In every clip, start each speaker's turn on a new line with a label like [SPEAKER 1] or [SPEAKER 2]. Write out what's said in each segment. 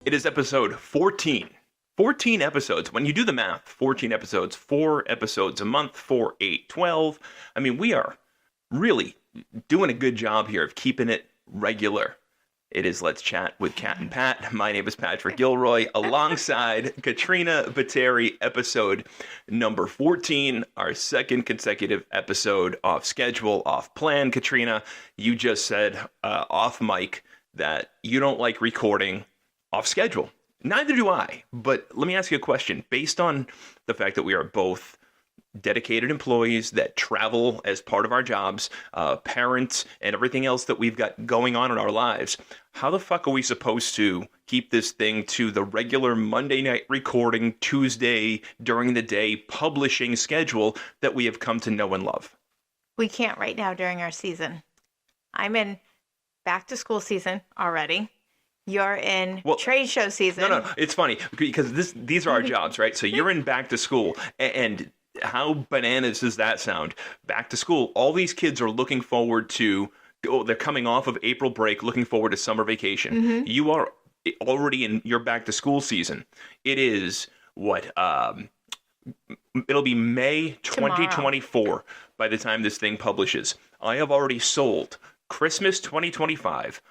[SPEAKER 1] It is episode 14. 14 episodes. When you do the math, 14 episodes, 4 episodes a month, 4, 8, 12. I mean, we are really doing a good job here of keeping it regular. It is Let's Chat with Cat and Pat. My name is Patrick Gilroy, alongside Katrina Bateri, episode number 14, our second consecutive episode off schedule, off plan. Katrina, you just said off mic that you don't like recording off schedule. Neither do I. But let me ask you a question. Based on the fact that we are both dedicated employees that travel as part of our jobs, parents, and everything else that we've got going on in our lives, how the fuck are we supposed to keep this thing to the regular Monday night recording, Tuesday during the day publishing schedule that we have come to know and love?
[SPEAKER 2] We can't right now during our season. I'm in back to school season already. You're in trade show season.
[SPEAKER 1] No, it's funny because these are our jobs, right? So you're in back to school, and how bananas does that sound? Back to school, all these kids are looking forward to, they're coming off of April break, looking forward to summer vacation. Mm-hmm. You are already in your back to school season. It is it'll be May 2024 by the time this thing publishes. I have already sold Christmas 2025,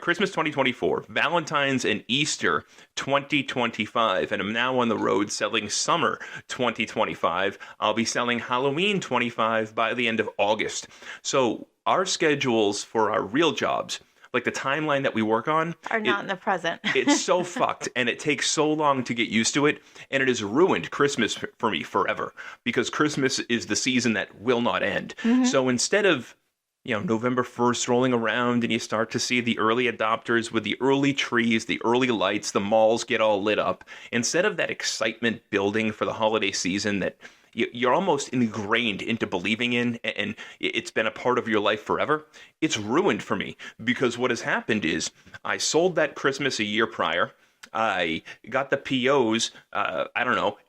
[SPEAKER 1] Christmas 2024, Valentine's and Easter 2025, and I'm now on the road selling summer 2025. I'll be selling Halloween 25 by the end of August. So our schedules for our real jobs, like the timeline that we work on,
[SPEAKER 2] are not in the present.
[SPEAKER 1] It's so fucked, and it takes so long to get used to it, and it has ruined Christmas for me forever, because Christmas is the season that will not end. Mm-hmm. So instead of November 1st rolling around and you start to see the early adopters with the early trees, the early lights, the malls get all lit up. Instead of that excitement building for the holiday season that you're almost ingrained into believing in, and it's been a part of your life forever, it's ruined for me, because what has happened is I sold that Christmas a year prior. I got the POs,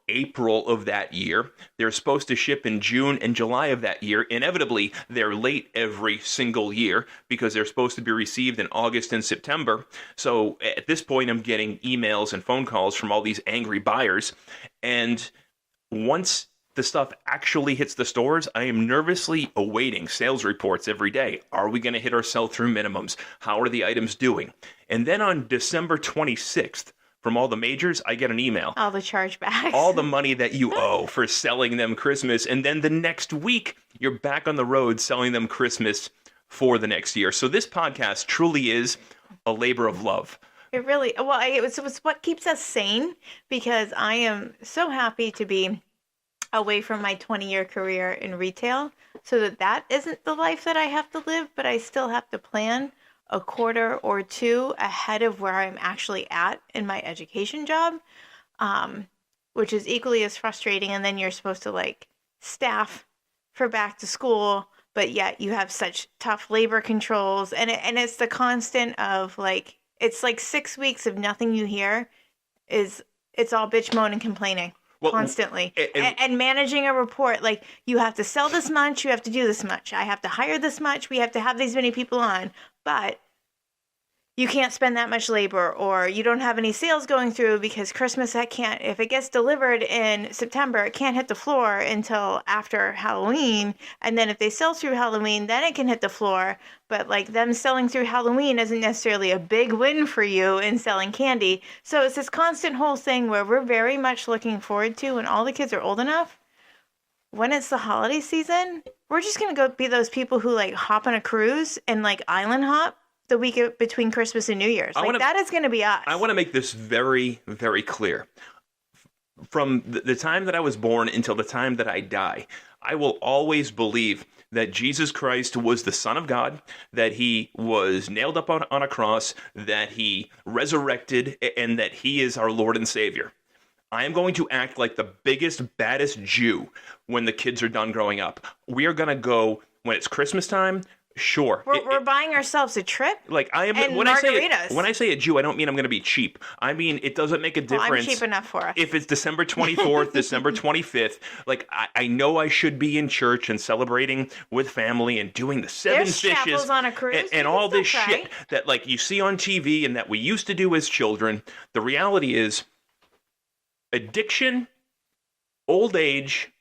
[SPEAKER 1] April of that year. They're supposed to ship in June and July of that year. Inevitably, they're late every single year because they're supposed to be received in August and September. So at this point, I'm getting emails and phone calls from all these angry buyers. And once the stuff actually hits the stores, I am nervously awaiting sales reports every day. Are we going to hit our sell-through minimums? How are the items doing? And then on December 26th, from all the majors, I get an email.
[SPEAKER 2] All the chargebacks.
[SPEAKER 1] All the money that you owe for selling them Christmas. And then the next week, you're back on the road selling them Christmas for the next year. So this podcast truly is a labor of love.
[SPEAKER 2] It really, it's what keeps us sane, because I am so happy to be away from my 20-year career in retail, so that isn't the life that I have to live, but I still have to plan a quarter or two ahead of where I'm actually at in my education job, which is equally as frustrating. And then you're supposed to staff for back to school, but yet you have such tough labor controls, and it's the constant of it's like 6 weeks of nothing you hear it's all bitch, moan, and complaining. Constantly. And managing a report, you have to sell this much, you have to do this much, I have to hire this much, we have to have these many people on, but you can't spend that much labor, or you don't have any sales going through because Christmas, if it gets delivered in September, it can't hit the floor until after Halloween. And then if they sell through Halloween, then it can hit the floor. But them selling through Halloween isn't necessarily a big win for you in selling candy. So it's this constant whole thing where we're very much looking forward to, when all the kids are old enough, when it's the holiday season, we're just going to go be those people who hop on a cruise and island hop the week between Christmas and New Year's. That is going to be us.
[SPEAKER 1] I want to make this very, very clear. From the time that I was born until the time that I die, I will always believe that Jesus Christ was the Son of God, that he was nailed up on a cross, that he resurrected, and that he is our Lord and Savior. I am going to act like the biggest, baddest Jew when the kids are done growing up. We are going to go, when it's Christmas time, Sure.
[SPEAKER 2] We're buying ourselves a trip.
[SPEAKER 1] Like I am
[SPEAKER 2] and
[SPEAKER 1] when
[SPEAKER 2] margaritas.
[SPEAKER 1] I say a Jew, I don't mean I'm going to be cheap. I mean it doesn't make a
[SPEAKER 2] Well,
[SPEAKER 1] difference.
[SPEAKER 2] I'm cheap enough for us.
[SPEAKER 1] If it's December 24th, December 25th, like I know I should be in church and celebrating with family and doing the seven
[SPEAKER 2] There's
[SPEAKER 1] fishes
[SPEAKER 2] chapels on a cruise.
[SPEAKER 1] and
[SPEAKER 2] You can
[SPEAKER 1] all
[SPEAKER 2] still
[SPEAKER 1] this
[SPEAKER 2] pray.
[SPEAKER 1] shit that like you see on TV and that we used to do as children. The reality is addiction, old age,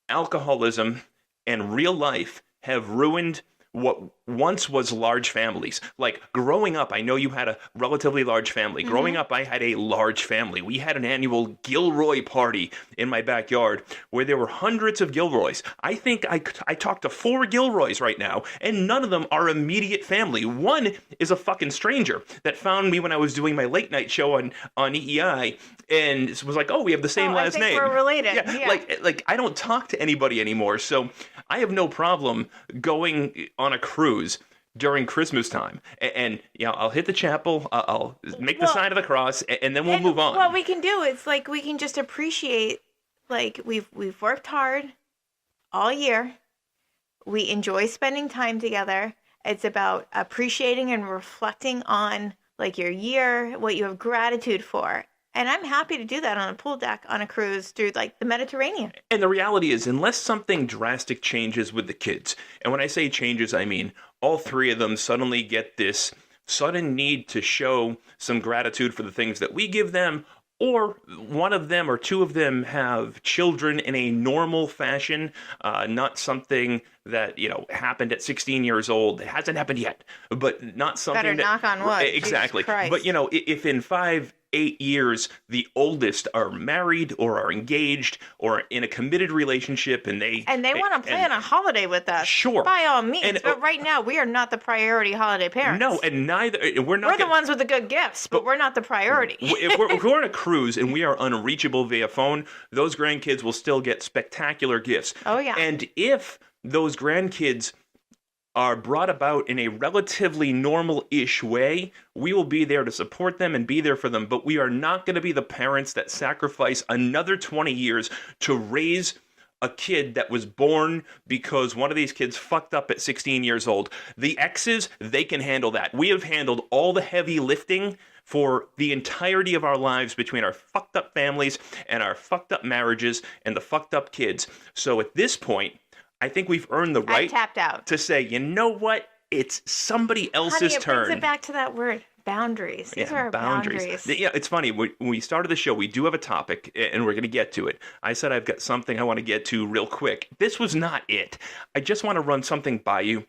[SPEAKER 1] alcoholism, and real life have ruined what once was large families. Like growing up, I know you had a relatively large family. Growing up, I had a large family. We had an annual Gilroy party in my backyard where there were hundreds of Gilroys. I think I talked to 4 Gilroys right now, and none of them are immediate family. One is a fucking stranger that found me when I was doing my late night show on EEI and was like, "Oh, we have the same last
[SPEAKER 2] I think
[SPEAKER 1] name."
[SPEAKER 2] we're related.
[SPEAKER 1] Yeah,
[SPEAKER 2] Yeah.
[SPEAKER 1] like I don't talk to anybody anymore, so I have no problem going on a cruise during Christmas time, and you know, I'll hit the chapel, I'll make the sign of the cross, and then we'll move on.
[SPEAKER 2] What we can do is like we can just appreciate, like we've worked hard all year. We enjoy spending time together. It's about appreciating and reflecting on like your year, what you have gratitude for. And I'm happy to do that on a pool deck on a cruise through like the Mediterranean.
[SPEAKER 1] And the reality is, unless something drastic changes with the kids, and when I say changes, I mean all 3 of them suddenly get this sudden need to show some gratitude for the things that we give them, or one of them or 2 of them have children in a normal fashion, not something that, you know, happened at 16 years old. It hasn't happened yet, but not something
[SPEAKER 2] Better knock on wood.
[SPEAKER 1] Exactly.
[SPEAKER 2] Jesus Christ.
[SPEAKER 1] But, you know, if in 5-8 years, the oldest are married or are engaged or in a committed relationship and they
[SPEAKER 2] want to plan a holiday with us.
[SPEAKER 1] Sure.
[SPEAKER 2] By all means.
[SPEAKER 1] And,
[SPEAKER 2] but right now, we are not the priority holiday parents.
[SPEAKER 1] No, and neither we're not.
[SPEAKER 2] We're the ones with the good gifts, but we're not the priority.
[SPEAKER 1] If we're on a cruise and we are unreachable via phone, those grandkids will still get spectacular gifts.
[SPEAKER 2] Oh, yeah.
[SPEAKER 1] And if those grandkids are brought about in a relatively normal-ish way, we will be there to support them and be there for them. But we are not going to be the parents that sacrifice another 20 years to raise a kid that was born because one of these kids fucked up at 16 years old. The exes, they can handle that. We have handled all the heavy lifting for the entirety of our lives between our fucked up families and our fucked up marriages and the fucked up kids. So at this point, I think we've earned the right
[SPEAKER 2] tapped out.
[SPEAKER 1] to say, you know what? It's somebody else's
[SPEAKER 2] Honey, it
[SPEAKER 1] turn.
[SPEAKER 2] brings it back to that word, boundaries. These are our boundaries.
[SPEAKER 1] Yeah, it's funny. When we started the show, we do have a topic, and we're going to get to it. I said I've got something I want to get to real quick. This was not it. I just want to run something by you.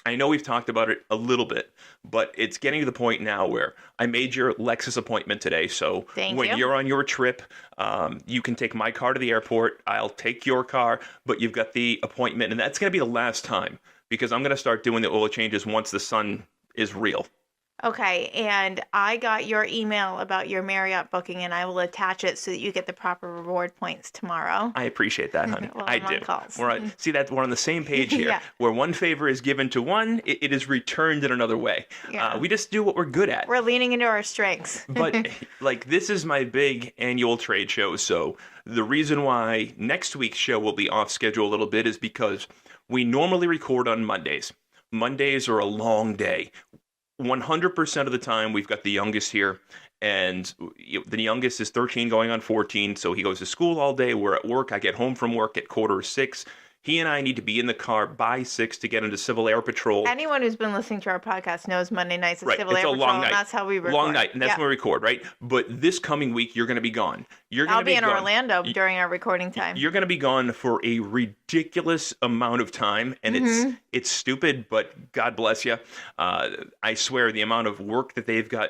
[SPEAKER 1] I know we've talked about it a little bit, but it's getting to the point now where I made your Lexus appointment today. So when you're on your trip, you can take my car to the airport. I'll take your car, but you've got the appointment, and that's going to be the last time because I'm going to start doing the oil changes once the sun is real.
[SPEAKER 2] Okay, and I got your email about your Marriott booking, and I will attach it so that you get the proper reward points tomorrow.
[SPEAKER 1] I appreciate that, honey.
[SPEAKER 2] Well,
[SPEAKER 1] I
[SPEAKER 2] I'm on
[SPEAKER 1] do.
[SPEAKER 2] calls.
[SPEAKER 1] We're on the same page here.
[SPEAKER 2] Yeah.
[SPEAKER 1] Where one favor is given to one, it is returned in another way.
[SPEAKER 2] Yeah.
[SPEAKER 1] We just do what we're good at.
[SPEAKER 2] We're leaning into our strengths.
[SPEAKER 1] But like this is my big annual trade show, so the reason why next week's show will be off schedule a little bit is because we normally record on Mondays. Mondays are a long day. 100% of the time, we've got the youngest here, and the youngest is 13 going on 14, so he goes to school all day. We're at work. I get home from work at 5:45. He and I need to be in the car by 6 to get into Civil Air Patrol.
[SPEAKER 2] Anyone who's been listening to our podcast knows Monday nights is
[SPEAKER 1] Right,
[SPEAKER 2] Civil
[SPEAKER 1] it's
[SPEAKER 2] Air
[SPEAKER 1] a
[SPEAKER 2] Patrol,
[SPEAKER 1] long night.
[SPEAKER 2] and that's how we record.
[SPEAKER 1] Long night, and that's when we record, right? But this coming week, you're going to be gone.
[SPEAKER 2] I'll be in Orlando during our recording time.
[SPEAKER 1] You're going to be gone for a ridiculous amount of time, and it's stupid, but God bless you. I swear the amount of work that they've got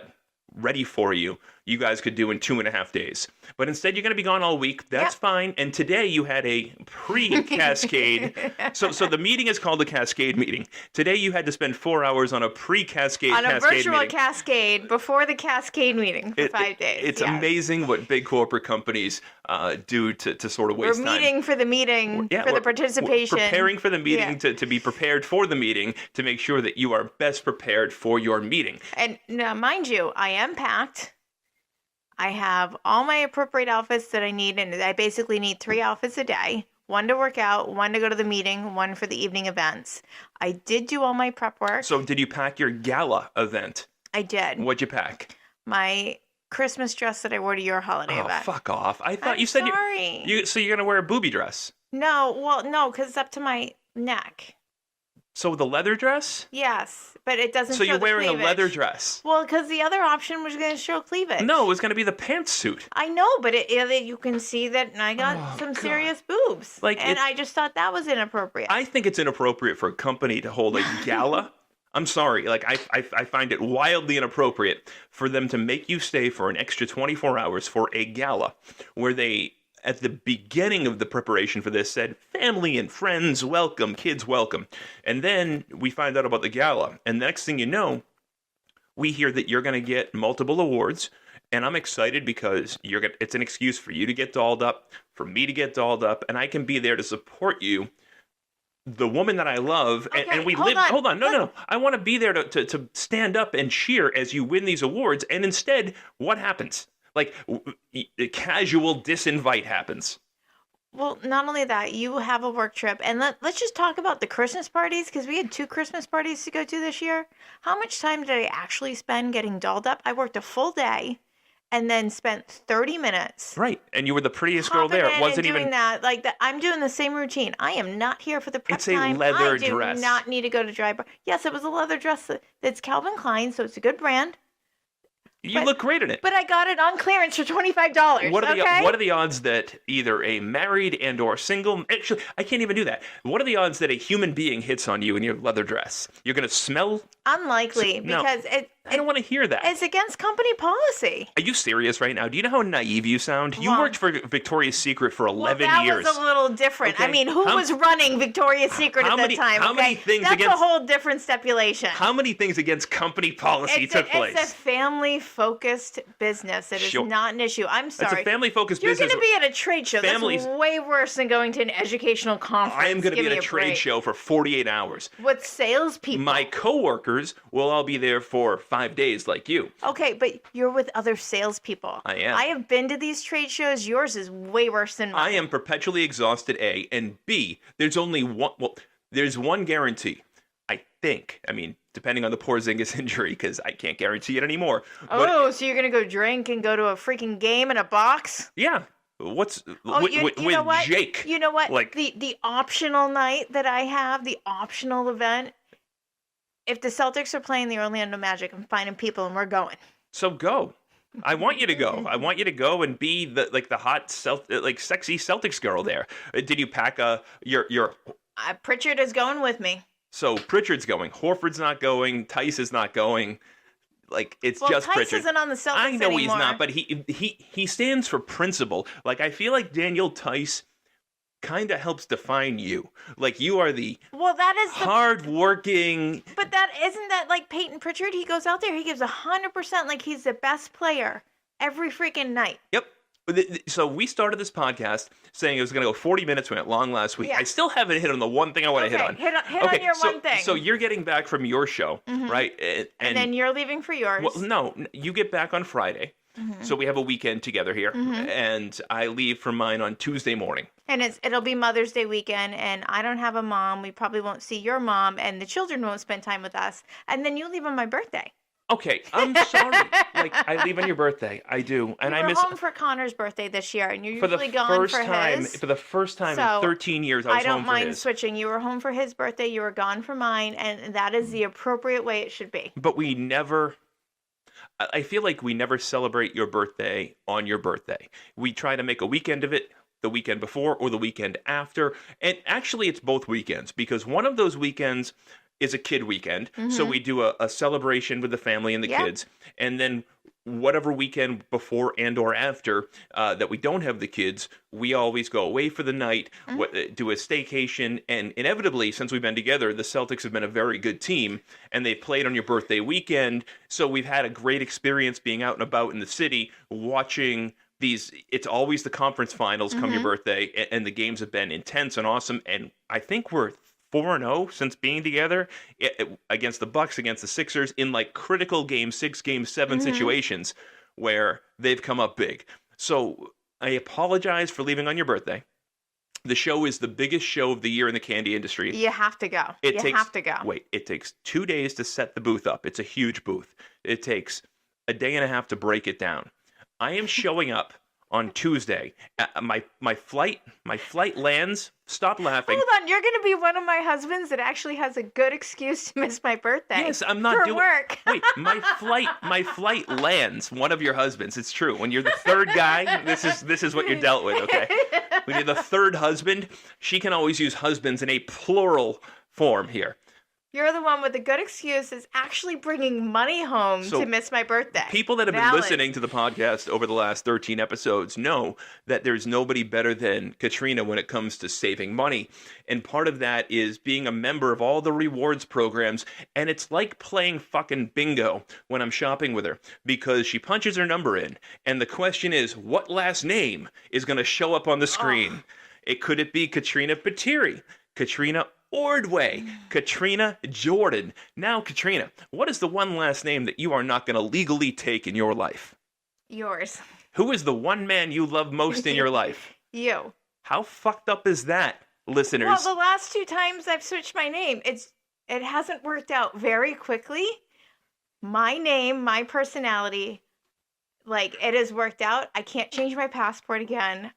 [SPEAKER 1] ready for you, you guys could do in 2.5 days. But instead, you're going to be gone all week. That's fine. And today you had a pre-Cascade. so the meeting is called the Cascade meeting. Today you had to spend 4 hours on a pre-Cascade
[SPEAKER 2] on a
[SPEAKER 1] Cascade
[SPEAKER 2] virtual
[SPEAKER 1] meeting.
[SPEAKER 2] Cascade before the Cascade meeting for 5 days.
[SPEAKER 1] It's amazing what big corporate companies do to sort of waste time.
[SPEAKER 2] We're meeting for the meeting, for the participation.
[SPEAKER 1] We're preparing for the meeting to be prepared for the meeting to make sure that you are best prepared for your meeting.
[SPEAKER 2] And now, mind you, I am packed. I have all my appropriate outfits that I need, and I basically need 3 outfits a day. one to work out, one to go to the meeting, one for the evening events. I did do all my prep work.
[SPEAKER 1] So did you pack your gala event?
[SPEAKER 2] I did.
[SPEAKER 1] What'd you pack?
[SPEAKER 2] My Christmas dress that I wore to your holiday
[SPEAKER 1] Oh,
[SPEAKER 2] event.
[SPEAKER 1] fuck off. I thought
[SPEAKER 2] I'm
[SPEAKER 1] you said
[SPEAKER 2] sorry.
[SPEAKER 1] so you're going to wear a booby dress.
[SPEAKER 2] No, because it's up to my neck.
[SPEAKER 1] So the leather dress?
[SPEAKER 2] Yes, but it doesn't
[SPEAKER 1] So
[SPEAKER 2] show
[SPEAKER 1] you're
[SPEAKER 2] the
[SPEAKER 1] wearing
[SPEAKER 2] cleavage.
[SPEAKER 1] a leather dress.
[SPEAKER 2] Well, because the other option was going to show cleavage.
[SPEAKER 1] No, it was going to be the pantsuit.
[SPEAKER 2] I know, but you can see that I got some serious boobs. And I just thought that was inappropriate.
[SPEAKER 1] I think it's inappropriate for a company to hold a gala. I'm sorry. Like, I find it wildly inappropriate for them to make you stay for an extra 24 hours for a gala where they, at the beginning of the preparation for this, said, family and friends, welcome, kids, welcome. And then we find out about the gala. And the next thing you know, we hear that you're going to get multiple awards. And I'm excited because it's an excuse for you to get dolled up, for me to get dolled up, and I can be there to support you, the woman that I love, and we live. Hold on, no. I want to be there to stand up and cheer as you win these awards. And instead, what happens? Like, a casual disinvite happens.
[SPEAKER 2] Well, not only that, you have a work trip. And let's just talk about the Christmas parties, because we had 2 Christmas parties to go to this year. How much time did I actually spend getting dolled up? I worked a full day and then spent 30 minutes.
[SPEAKER 1] Right. And you were the prettiest girl there. It wasn't
[SPEAKER 2] doing
[SPEAKER 1] even
[SPEAKER 2] that. Like, I'm doing the same routine. I am not here for the prep
[SPEAKER 1] It's a
[SPEAKER 2] time.
[SPEAKER 1] leather
[SPEAKER 2] I do
[SPEAKER 1] dress.
[SPEAKER 2] not need to go to dry bar. Yes, it was a leather dress that's Calvin Klein, so it's a good brand.
[SPEAKER 1] You look great in it.
[SPEAKER 2] But I got it on clearance for $25.
[SPEAKER 1] What
[SPEAKER 2] okay?
[SPEAKER 1] are the odds that either a married and or single, actually, I can't even do that. What are the odds that a human being hits on you in your leather dress? You're going to smell?
[SPEAKER 2] Unlikely,
[SPEAKER 1] No.
[SPEAKER 2] because
[SPEAKER 1] I don't want to hear that.
[SPEAKER 2] it's against company policy.
[SPEAKER 1] Are you serious right now? Do you know how naive you sound? You
[SPEAKER 2] Well-
[SPEAKER 1] worked for Victoria's Secret for 11
[SPEAKER 2] Well, that
[SPEAKER 1] years.
[SPEAKER 2] was a little different.
[SPEAKER 1] Okay.
[SPEAKER 2] I mean, who
[SPEAKER 1] How-
[SPEAKER 2] was running Victoria's Secret
[SPEAKER 1] how
[SPEAKER 2] at
[SPEAKER 1] many-
[SPEAKER 2] that time?
[SPEAKER 1] how many
[SPEAKER 2] okay?
[SPEAKER 1] things
[SPEAKER 2] That's
[SPEAKER 1] against-
[SPEAKER 2] a whole different stipulation.
[SPEAKER 1] How many things against company policy
[SPEAKER 2] it's
[SPEAKER 1] took place?
[SPEAKER 2] It's a family-focused business. It is
[SPEAKER 1] Sure.
[SPEAKER 2] not an issue. I'm
[SPEAKER 1] It's
[SPEAKER 2] sorry.
[SPEAKER 1] a family-focused
[SPEAKER 2] You're
[SPEAKER 1] business.
[SPEAKER 2] going to be at a trade show.
[SPEAKER 1] Families-
[SPEAKER 2] That's way worse than going to an educational conference.
[SPEAKER 1] I am going to
[SPEAKER 2] Give
[SPEAKER 1] be at
[SPEAKER 2] me
[SPEAKER 1] a trade
[SPEAKER 2] break.
[SPEAKER 1] show for 48 hours.
[SPEAKER 2] With salespeople.
[SPEAKER 1] My coworkers will all be there for 5 days like you.
[SPEAKER 2] Okay, but you're with other salespeople.
[SPEAKER 1] I am.
[SPEAKER 2] I have been to these trade shows. Yours is way worse than mine.
[SPEAKER 1] I am perpetually exhausted, A, and B, there's only one, there's one guarantee, I think. I mean, depending on the Porzingis injury, because I can't guarantee it anymore. But
[SPEAKER 2] Oh, so you're going to go drink and go to a freaking game in a box?
[SPEAKER 1] yeah, what's,
[SPEAKER 2] Oh,
[SPEAKER 1] with,
[SPEAKER 2] you
[SPEAKER 1] with
[SPEAKER 2] know what?
[SPEAKER 1] Jake.
[SPEAKER 2] You know what?
[SPEAKER 1] Like,
[SPEAKER 2] The optional night that I have, the optional event, if the Celtics are playing the Orlando Magic, I'm finding people and we're going.
[SPEAKER 1] so go. I want you to go. I want you to go and be the hot, sexy Celtics girl there. Did you pack your
[SPEAKER 2] Pritchard is going with me.
[SPEAKER 1] So Pritchard's going. Horford's not going. Tice is not going. Like, it's
[SPEAKER 2] Well,
[SPEAKER 1] just
[SPEAKER 2] Tice
[SPEAKER 1] Pritchard.
[SPEAKER 2] isn't on the Celtics
[SPEAKER 1] I know he's
[SPEAKER 2] anymore.
[SPEAKER 1] not, but he stands for principle. Like, I feel like Daniel Tice kind of helps define you. Like, you are the
[SPEAKER 2] Well, that is the
[SPEAKER 1] hard-working.
[SPEAKER 2] But that isn't that like Peyton Pritchard? He goes out there, he gives 100%, like he's the best player every freaking night.
[SPEAKER 1] Yep. So we started this podcast saying it was going to go 40 minutes. We went long last week.
[SPEAKER 2] Yeah.
[SPEAKER 1] I still haven't hit on the one thing I want to hit on.
[SPEAKER 2] Hit on your one thing.
[SPEAKER 1] So you're getting back from your show, right?
[SPEAKER 2] And then you're leaving for yours.
[SPEAKER 1] Well, no, you get back on Friday. So we have a weekend together here, and I leave for mine on Tuesday morning.
[SPEAKER 2] And it'll be Mother's Day weekend, and I don't have a mom. We probably won't see your mom, and the children won't spend time with us. And then you leave on my birthday.
[SPEAKER 1] Okay, I'm sorry. Like, I leave on your birthday. I do, and
[SPEAKER 2] You
[SPEAKER 1] I
[SPEAKER 2] were
[SPEAKER 1] miss
[SPEAKER 2] home for Connor's birthday this year, and you're
[SPEAKER 1] for the
[SPEAKER 2] usually gone
[SPEAKER 1] first
[SPEAKER 2] for
[SPEAKER 1] time.
[SPEAKER 2] his.
[SPEAKER 1] For the first time
[SPEAKER 2] So,
[SPEAKER 1] in 13 years, I was
[SPEAKER 2] I don't
[SPEAKER 1] home for
[SPEAKER 2] mind
[SPEAKER 1] his.
[SPEAKER 2] switching. You were home for his birthday. You were gone for mine, and that is the appropriate way it should be.
[SPEAKER 1] But we never. I feel like we never celebrate your birthday on your birthday. We try to make a weekend of it, the weekend before or the weekend after. And actually, it's both weekends because one of those weekends is a kid weekend. So we do a celebration with the family and the
[SPEAKER 2] Yeah.
[SPEAKER 1] kids. And then whatever weekend before and or after that we don't have the kids, we always go away for the night, do a staycation. And inevitably, since we've been together, the Celtics have been a very good team. And they've played on your birthday weekend. So we've had a great experience being out and about in the city, watching these. It's always the conference finals come your birthday. And the games have been intense and awesome. And I think we're 4-0 since being together against the Bucks, against the Sixers in like critical game 6, game 7 situations where they've come up big. So I apologize for leaving on your birthday. The show is the biggest show of the year in the candy industry.
[SPEAKER 2] You have to go. You have to go.
[SPEAKER 1] Wait, it takes 2 days to set the booth up. It's a huge booth. It takes a day and a half to break it down. I am showing up on Tuesday. My flight lands. Stop laughing.
[SPEAKER 2] Hold on, you're going to be one of my husbands that actually has a good excuse to miss my birthday.
[SPEAKER 1] Yes, I'm not
[SPEAKER 2] for
[SPEAKER 1] doing
[SPEAKER 2] work.
[SPEAKER 1] Wait, my flight lands. One of your husbands. It's true. When you're the third guy, this is what you're dealt with, okay? When you're the third husband, she can always use husbands in a plural form here.
[SPEAKER 2] You're the one with the good excuse is actually bringing money home
[SPEAKER 1] So,
[SPEAKER 2] to miss my birthday.
[SPEAKER 1] People that have been
[SPEAKER 2] Valid.
[SPEAKER 1] listening to the podcast over the last 13 episodes know that there's nobody better than Katrina when it comes to saving money. And part of that is being a member of all the rewards programs. And it's like playing fucking bingo when I'm shopping with her because she punches her number in. And the question is, what last name is going to show up on the screen? Could it be Katrina Patiri? Katrina Ordway, Katrina Jordan. Now, Katrina, what is the one last name that you are not going to legally take in your life?
[SPEAKER 2] Yours.
[SPEAKER 1] Who is the one man you love most in your life?
[SPEAKER 2] You.
[SPEAKER 1] How fucked up is that, listeners?
[SPEAKER 2] Well, the last 2 times I've switched my name, it hasn't worked out very quickly. My name, my personality, like it has worked out. I can't change my passport again.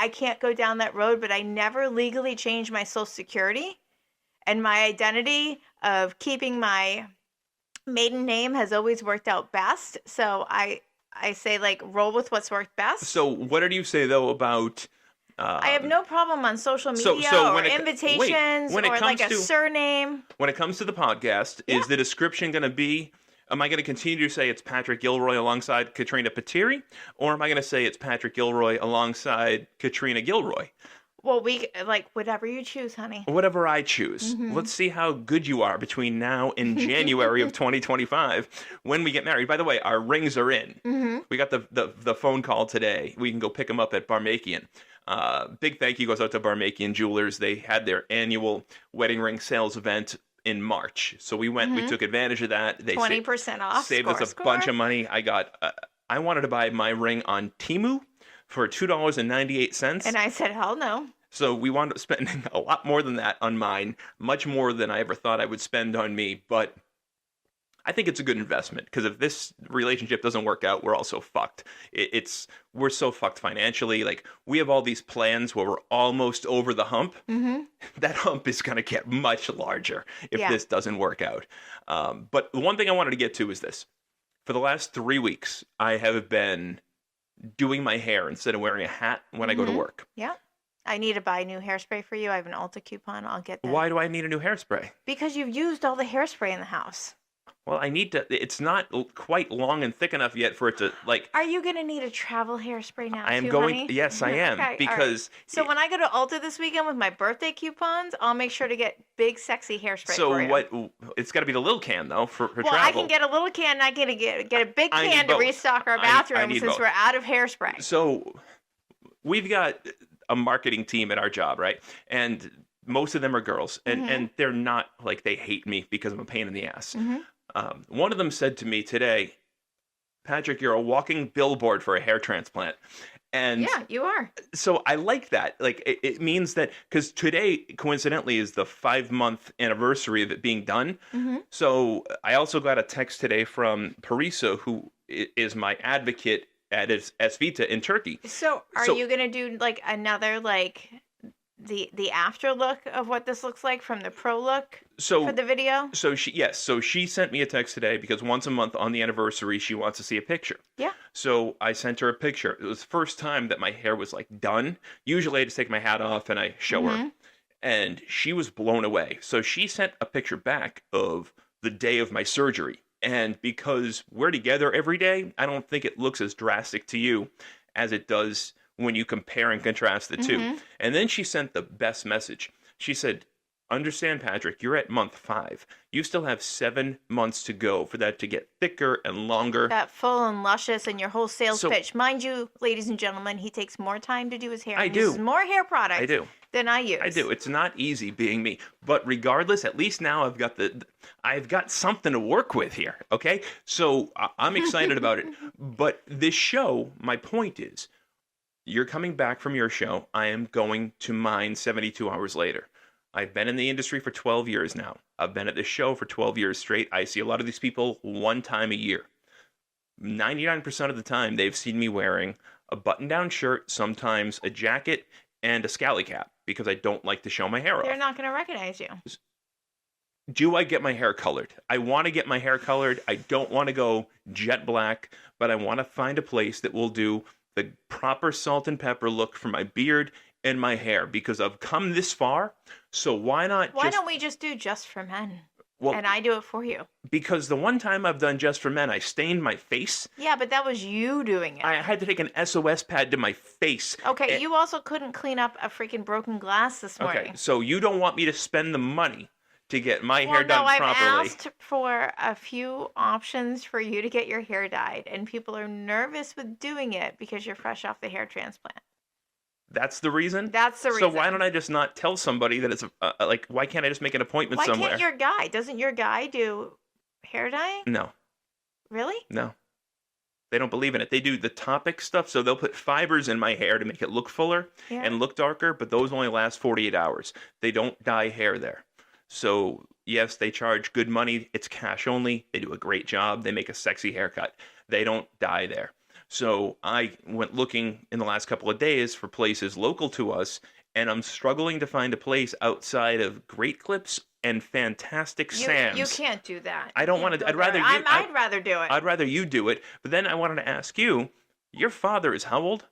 [SPEAKER 2] I can't go down that road, but I never legally changed my social security. And my identity of keeping my maiden name has always worked out best. So I say, like, roll with what's worked best.
[SPEAKER 1] So what did you say, though, about...
[SPEAKER 2] I have no problem on social media
[SPEAKER 1] so
[SPEAKER 2] or
[SPEAKER 1] when
[SPEAKER 2] invitations
[SPEAKER 1] when it
[SPEAKER 2] or like a
[SPEAKER 1] comes to-
[SPEAKER 2] surname.
[SPEAKER 1] When it comes to the podcast, is the description going to be... Am I going to continue to say it's Patrick Gilroy alongside Katrina Patiri? Or am I going to say it's Patrick Gilroy alongside Katrina Gilroy?
[SPEAKER 2] Well, we like whatever you choose, honey.
[SPEAKER 1] Whatever I choose. Let's see how good you are between now and January of 2025 when we get married. By the way, our rings are in. We got the phone call today. We can go pick them up at Barmakian. Big thank you goes out to Barmakian Jewelers. They had their annual wedding ring sales event in March. So we went, we took advantage of that. They
[SPEAKER 2] 20% off.
[SPEAKER 1] saved us a bunch of money. I wanted to buy my ring on Temu for $2.98.
[SPEAKER 2] And I said, hell no.
[SPEAKER 1] So we wound up spending a lot more than that on mine, much more than I ever thought I would spend on me. But I think it's a good investment because if this relationship doesn't work out, we're also fucked. We're so fucked financially. Like we have all these plans where we're almost over the hump. That hump is going to get much larger if this doesn't work out. But the one thing I wanted to get to is this. For the last 3 weeks, I have been doing my hair instead of wearing a hat when I go to work.
[SPEAKER 2] Yeah. I need to buy new hairspray for you. I have an Ulta coupon. I'll get that.
[SPEAKER 1] Why do I need a new hairspray?
[SPEAKER 2] Because you've used all the hairspray in the house.
[SPEAKER 1] Well, I need to. It's not quite long and thick enough yet for it to like.
[SPEAKER 2] Are you going to need a travel hairspray now?
[SPEAKER 1] I am
[SPEAKER 2] too,
[SPEAKER 1] going.
[SPEAKER 2] honey?
[SPEAKER 1] Yes, I am
[SPEAKER 2] Okay, all right.
[SPEAKER 1] because.
[SPEAKER 2] So when I go to Ulta this weekend with my birthday coupons, I'll make sure to get big, sexy hairspray for you.
[SPEAKER 1] What? It's got to be the little can though for
[SPEAKER 2] Well,
[SPEAKER 1] travel.
[SPEAKER 2] I can get a little can. And I can get a big
[SPEAKER 1] I need
[SPEAKER 2] can to
[SPEAKER 1] both.
[SPEAKER 2] restock our
[SPEAKER 1] I
[SPEAKER 2] bathroom
[SPEAKER 1] need
[SPEAKER 2] since
[SPEAKER 1] both.
[SPEAKER 2] we're out of hairspray.
[SPEAKER 1] So, we've got a marketing team at our job, right? And most of them are girls, and they're not like they hate me because I'm a pain in the ass. One of them said to me today, Patrick, you're a walking billboard for a hair transplant. And
[SPEAKER 2] Yeah, you are.
[SPEAKER 1] so I like that. Like it means that because today, coincidentally, is the 5-month anniversary of it being done. So I also got a text today from Parisa, who is my advocate at Esvita in Turkey.
[SPEAKER 2] So are you going to do like another like the after look of what this looks like from the pro look
[SPEAKER 1] So
[SPEAKER 2] for the video?
[SPEAKER 1] So she sent me a text today because once a month on the anniversary she wants to see a picture.
[SPEAKER 2] Yeah.
[SPEAKER 1] So I sent her a picture. It was the first time that my hair was like done. Usually I just take my hat off and I show her. And she was blown away. So she sent a picture back of the day of my surgery. And because we're together every day, I don't think it looks as drastic to you as it does when you compare and contrast the two. And then she sent the best message. She said, understand, Patrick, you're at month 5. You still have 7 months to go for that to get thicker and longer.
[SPEAKER 2] That full and luscious and your whole sales
[SPEAKER 1] So-
[SPEAKER 2] pitch. Mind you, ladies and gentlemen, he takes more time to do his hair.
[SPEAKER 1] I
[SPEAKER 2] and
[SPEAKER 1] do.
[SPEAKER 2] uses more hair products
[SPEAKER 1] I do.
[SPEAKER 2] than I use.
[SPEAKER 1] I do. It's not easy being me, but regardless, at least now I've got something to work with here. Okay, so I'm excited about it. But this show, my point is, You're coming back from your show. I am going to mine 72 hours later. I've been in the industry for 12 years now. I've been at this show for 12 years straight. I see a lot of these people one time a year. 99% of the time, they've seen me wearing a button-down shirt, sometimes a jacket, and a scally cap because I don't like to show my hair
[SPEAKER 2] They're
[SPEAKER 1] off.
[SPEAKER 2] not going to recognize you.
[SPEAKER 1] Do I get my hair colored? I want to get my hair colored. I don't want to go jet black, but I want to find a place that will do the proper salt and pepper look for my beard and my hair because I've come this far. So why not
[SPEAKER 2] Why don't we just do Just for Men?
[SPEAKER 1] Well,
[SPEAKER 2] And I do it for you.
[SPEAKER 1] because the one time I've done Just for Men, I stained my face.
[SPEAKER 2] Yeah, but that was you doing it.
[SPEAKER 1] I had to take an SOS pad to my face.
[SPEAKER 2] Okay,
[SPEAKER 1] And-
[SPEAKER 2] you also couldn't clean up a freaking broken glass this morning.
[SPEAKER 1] Okay, so you don't want me to spend the money to get my hair
[SPEAKER 2] Well,
[SPEAKER 1] done
[SPEAKER 2] no, I've
[SPEAKER 1] properly.
[SPEAKER 2] asked for a few options for you to get your hair dyed, and people are nervous with doing it because you're fresh off the hair transplant.
[SPEAKER 1] That's the reason?
[SPEAKER 2] That's the
[SPEAKER 1] So
[SPEAKER 2] reason.
[SPEAKER 1] why don't I just not tell somebody that it's like? Why can't I just make an appointment
[SPEAKER 2] Why
[SPEAKER 1] somewhere?
[SPEAKER 2] can't your guy? Doesn't your guy do hair dyeing?
[SPEAKER 1] No,
[SPEAKER 2] Really?
[SPEAKER 1] no, they don't believe in it. They do the topic stuff, so they'll put fibers in my hair to make it look fuller
[SPEAKER 2] Yeah.
[SPEAKER 1] and look darker, but those only last 48 hours. They don't dye hair there. So yes, they charge good money. It's cash only. They do a great job. They make a sexy haircut. They don't dye there. So I went looking in the last couple of days for places local to us, and I'm struggling to find a place outside of Great Clips and Fantastic Sam's.
[SPEAKER 2] You can't do that.
[SPEAKER 1] I
[SPEAKER 2] You
[SPEAKER 1] don't
[SPEAKER 2] can't
[SPEAKER 1] wanna-
[SPEAKER 2] go
[SPEAKER 1] I'd rather
[SPEAKER 2] there.
[SPEAKER 1] you-
[SPEAKER 2] I'd rather do it.
[SPEAKER 1] I'd rather you do it. But then I wanted to ask you, your father is how old?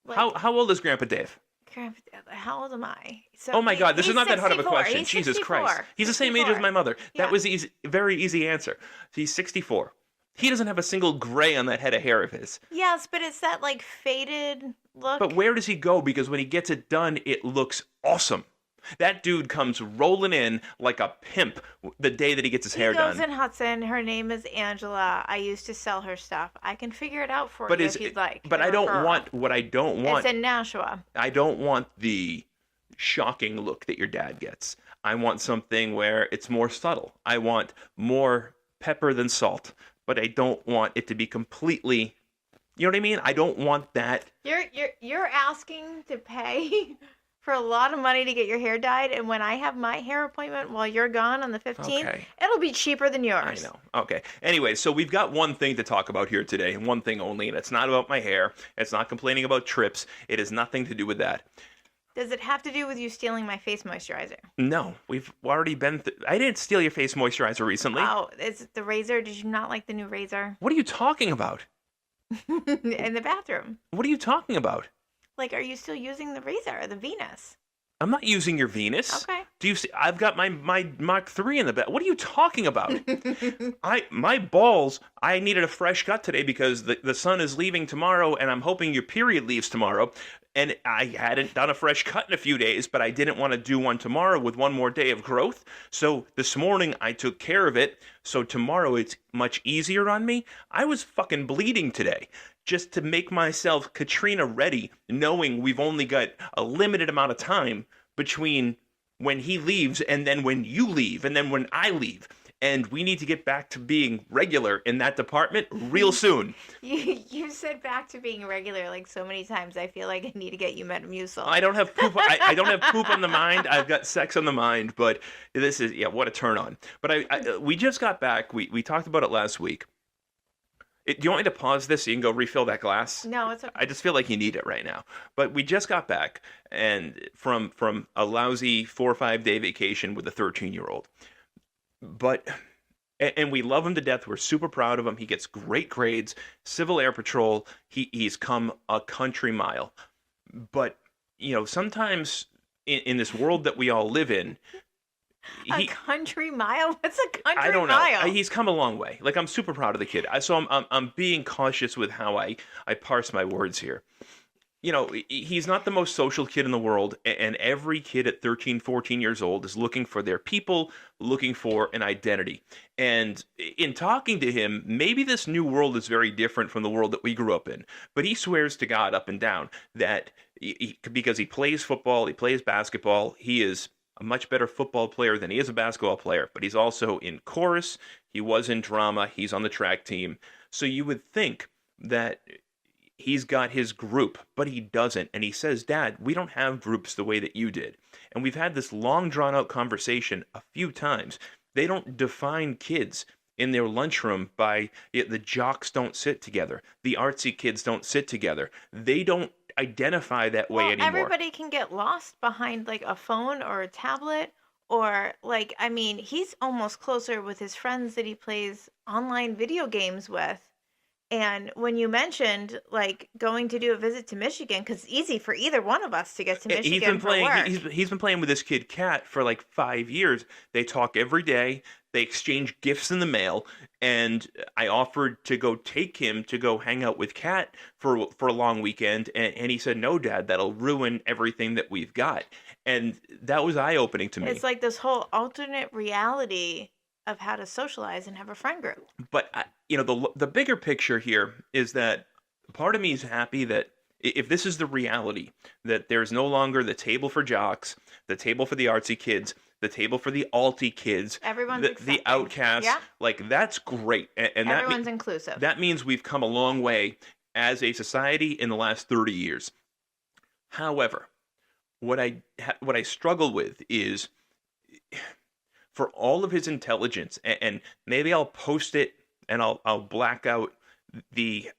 [SPEAKER 2] Like,
[SPEAKER 1] How old is Grandpa Dave?
[SPEAKER 2] Grandpa, how old am I? So
[SPEAKER 1] Oh my God, this is
[SPEAKER 2] he's
[SPEAKER 1] not that hard of a
[SPEAKER 2] 64.
[SPEAKER 1] question.
[SPEAKER 2] He's
[SPEAKER 1] Jesus
[SPEAKER 2] 64.
[SPEAKER 1] Christ. He's the same age as
[SPEAKER 2] 64.
[SPEAKER 1] my mother.
[SPEAKER 2] Yeah.
[SPEAKER 1] That was easy, very easy answer. He's 64. He doesn't have a single gray on that head of hair of his.
[SPEAKER 2] Yes, but it's that like faded look.
[SPEAKER 1] But where does he go? Because when he gets it done, it looks awesome. That dude comes rolling in like a pimp the day that he gets his hair
[SPEAKER 2] He goes
[SPEAKER 1] done.
[SPEAKER 2] in Hudson. Her name is Angela. I used to sell her stuff. I can figure it out for
[SPEAKER 1] But
[SPEAKER 2] you
[SPEAKER 1] is
[SPEAKER 2] if you'd like.
[SPEAKER 1] but
[SPEAKER 2] A
[SPEAKER 1] I don't
[SPEAKER 2] referral.
[SPEAKER 1] want what I don't want.
[SPEAKER 2] It's in Nashua.
[SPEAKER 1] I don't want the shocking look that your dad gets. I want something where it's more subtle. I want more pepper than salt, but I don't want it to be completely, you know what I mean? I don't want that.
[SPEAKER 2] You're asking to pay for a lot of money to get your hair dyed, and when I have my hair appointment while you're gone on the 15th,
[SPEAKER 1] Okay.
[SPEAKER 2] it'll be cheaper than
[SPEAKER 1] I
[SPEAKER 2] yours.
[SPEAKER 1] know. Okay. Anyway, so we've got one thing to talk about here today, and one thing only, and it's not about my hair. It's not complaining about trips. It has nothing to do with that.
[SPEAKER 2] Does it have to do with you stealing my face moisturizer?
[SPEAKER 1] No, we've already been. I didn't steal your face moisturizer recently.
[SPEAKER 2] Oh, is it the razor? Did you not like the new razor
[SPEAKER 1] What are you talking about?
[SPEAKER 2] in the bathroom?
[SPEAKER 1] What are you talking about?
[SPEAKER 2] Like, are you still using the razor or the Venus?
[SPEAKER 1] I'm not using your Venus.
[SPEAKER 2] Okay.
[SPEAKER 1] Do you see? I've got my Mach 3 in the bed. What are you talking about? My balls. I needed a fresh cut today because the sun is leaving tomorrow, and I'm hoping your period leaves tomorrow. And I hadn't done a fresh cut in a few days, but I didn't want to do one tomorrow with one more day of growth. So this morning I took care of it. So tomorrow it's much easier on me. I was fucking bleeding today just to make myself Katrina ready, knowing we've only got a limited amount of time between when he leaves and then when you leave and then when I leave. And we need to get back to being regular in that department real soon.
[SPEAKER 2] You said back to being regular like so many times. I feel like I need to get you Metamucil.
[SPEAKER 1] I don't have poop. I don't have poop on the mind. I've got sex on the mind. But this is what a turn on. But we just got back. We talked about it last week. Do you want me to pause this so you can go refill that glass?
[SPEAKER 2] No, it's okay.
[SPEAKER 1] I just feel like you need it right now. But we just got back and from a lousy 4 or 5 day vacation with a 13-year-old. But and we love him to death. We're super proud of him. He gets great grades. Civil Air Patrol. He's come a country mile. But sometimes in this world that we all live in,
[SPEAKER 2] A country mile? What's a country
[SPEAKER 1] I don't know.
[SPEAKER 2] mile?
[SPEAKER 1] He's come a long way. Like, I'm super proud of the kid. So I'm being cautious with how I parse my words here. He's not the most social kid in the world, and every kid at 13, 14 years old is looking for their people, looking for an identity. And in talking to him, maybe this new world is very different from the world that we grew up in. But he swears to God up and down that because he plays football, he plays basketball, he is a much better football player than he is a basketball player. But he's also in chorus, he was in drama, he's on the track team. So you would think that he's got his group, but he doesn't. And he says, Dad, we don't have groups the way that you did. And we've had this long drawn out conversation a few times. They don't define kids in their lunchroom by the jocks don't sit together. The artsy kids don't sit together. They don't identify that way anymore.
[SPEAKER 2] Everybody can get lost behind like a phone or a tablet or like, I mean, he's almost closer with his friends that he plays online video games with. And when you mentioned like going to do a visit to Michigan, because it's easy for either one of us to get to Michigan
[SPEAKER 1] he's been
[SPEAKER 2] for
[SPEAKER 1] playing.
[SPEAKER 2] work.
[SPEAKER 1] He's been playing with this kid Kat for like 5 years. They talk every day. They exchange gifts in the mail, and I offered to go take him to go hang out with Kat for a long weekend, and he said, "No, Dad, that'll ruin everything that we've got." And that was eye opening to me.
[SPEAKER 2] It's like this whole alternate reality of how to socialize and have a friend group.
[SPEAKER 1] But the bigger picture here is that part of me is happy that if this is the reality, that there's no longer the table for jocks, the table for the artsy kids, the table for the alty kids, the outcasts, like that's great. And
[SPEAKER 2] everyone's inclusive.
[SPEAKER 1] That means we've come a long way as a society in the last 30 years. However, what I struggle with is, for all of his intelligence, and maybe I'll post it and I'll black out the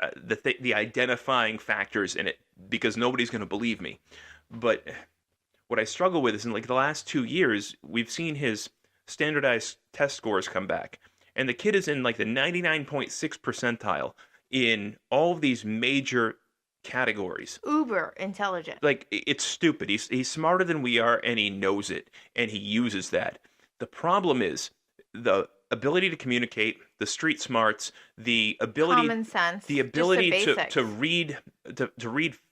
[SPEAKER 1] identifying factors in it because nobody's going to believe me. But what I struggle with is in like the last 2 years, we've seen his standardized test scores come back, and the kid is in like the 99.6 percentile in all of these major categories.
[SPEAKER 2] Uber intelligent.
[SPEAKER 1] Like, it's stupid. He's smarter than we are, and he knows it, and he uses that. The problem is the ability to communicate, the street smarts, the ability,
[SPEAKER 2] common sense,
[SPEAKER 1] the ability to read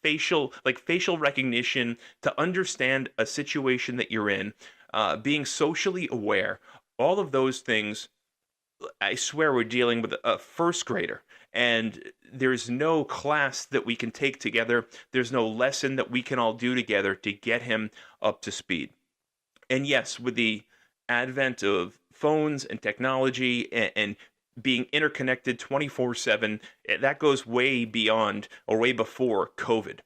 [SPEAKER 1] facial recognition, to understand a situation that you're in, being socially aware. All of those things, I swear, we're dealing with a first grader, and there's no class that we can take together. There's no lesson that we can all do together to get him up to speed. And yes, with the advent of phones and technology and being interconnected 24/7, that goes way beyond or way before COVID.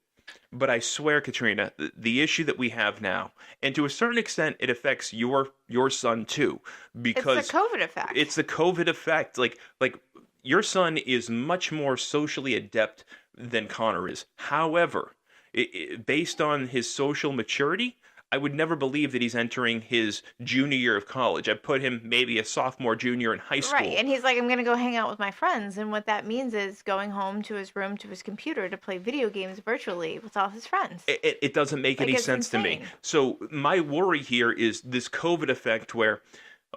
[SPEAKER 1] But I swear, Katrina, the issue that we have now, and to a certain extent, it affects your son too, because
[SPEAKER 2] it's the COVID effect.
[SPEAKER 1] It's the COVID effect. Like your son is much more socially adept than Connor is. However, based on his social maturity, I would never believe that he's entering his junior year of college. I put him maybe a sophomore, junior in high school.
[SPEAKER 2] Right, and he's like, I'm going to go hang out with my friends. And what that means is going home to his room, to his computer, to play video games virtually with all his friends.
[SPEAKER 1] It doesn't make any sense to me. So my worry here is this COVID effect where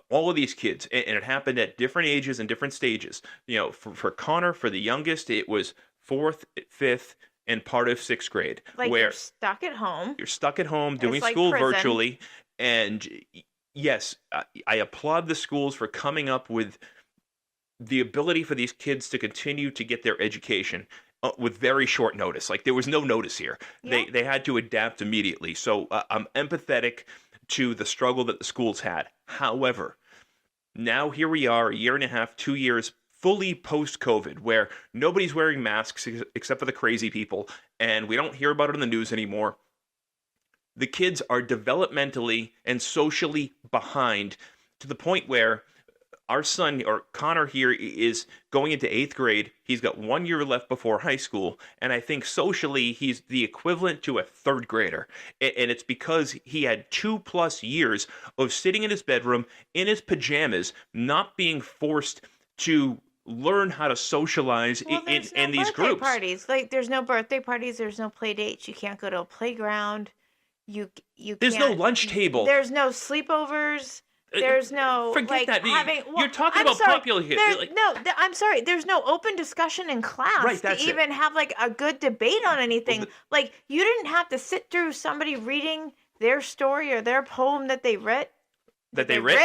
[SPEAKER 1] all of these kids, and it happened at different ages and different stages. For Connor, for the youngest, it was 4th, 5th, and part of 6th grade,
[SPEAKER 2] like
[SPEAKER 1] where
[SPEAKER 2] you're stuck at home.
[SPEAKER 1] You're stuck at home doing
[SPEAKER 2] like
[SPEAKER 1] school
[SPEAKER 2] prison.
[SPEAKER 1] virtually. And yes, I applaud the schools for coming up with the ability for these kids to continue to get their education with very short notice. Like, there was no notice here.
[SPEAKER 2] Yeah.
[SPEAKER 1] They had to adapt immediately. So I'm empathetic to the struggle that the schools had. However, now here we are, a year and a half, 2 years fully post-COVID, where nobody's wearing masks except for the crazy people, and we don't hear about it in the news anymore. The kids are developmentally and socially behind to the point where our son, or Connor here, is going into 8th grade. He's got 1 year left before high school, and I think socially he's the equivalent to a 3rd grader. And it's because he had 2+ years of sitting in his bedroom in his pajamas, not being forced to learn how to socialize in these groups.
[SPEAKER 2] Parties. Like, there's no birthday parties, there's no play dates, you can't go to a playground,
[SPEAKER 1] there's no lunch table,
[SPEAKER 2] there's no sleepovers, there's no
[SPEAKER 1] forget that. You're talking
[SPEAKER 2] I'm
[SPEAKER 1] about
[SPEAKER 2] sorry,
[SPEAKER 1] popular here.
[SPEAKER 2] I'm sorry, there's no open discussion in class
[SPEAKER 1] right,
[SPEAKER 2] to even have like a good debate on anything. Like, you didn't have to sit through somebody reading their story or their poem that they read.
[SPEAKER 1] that they wrote.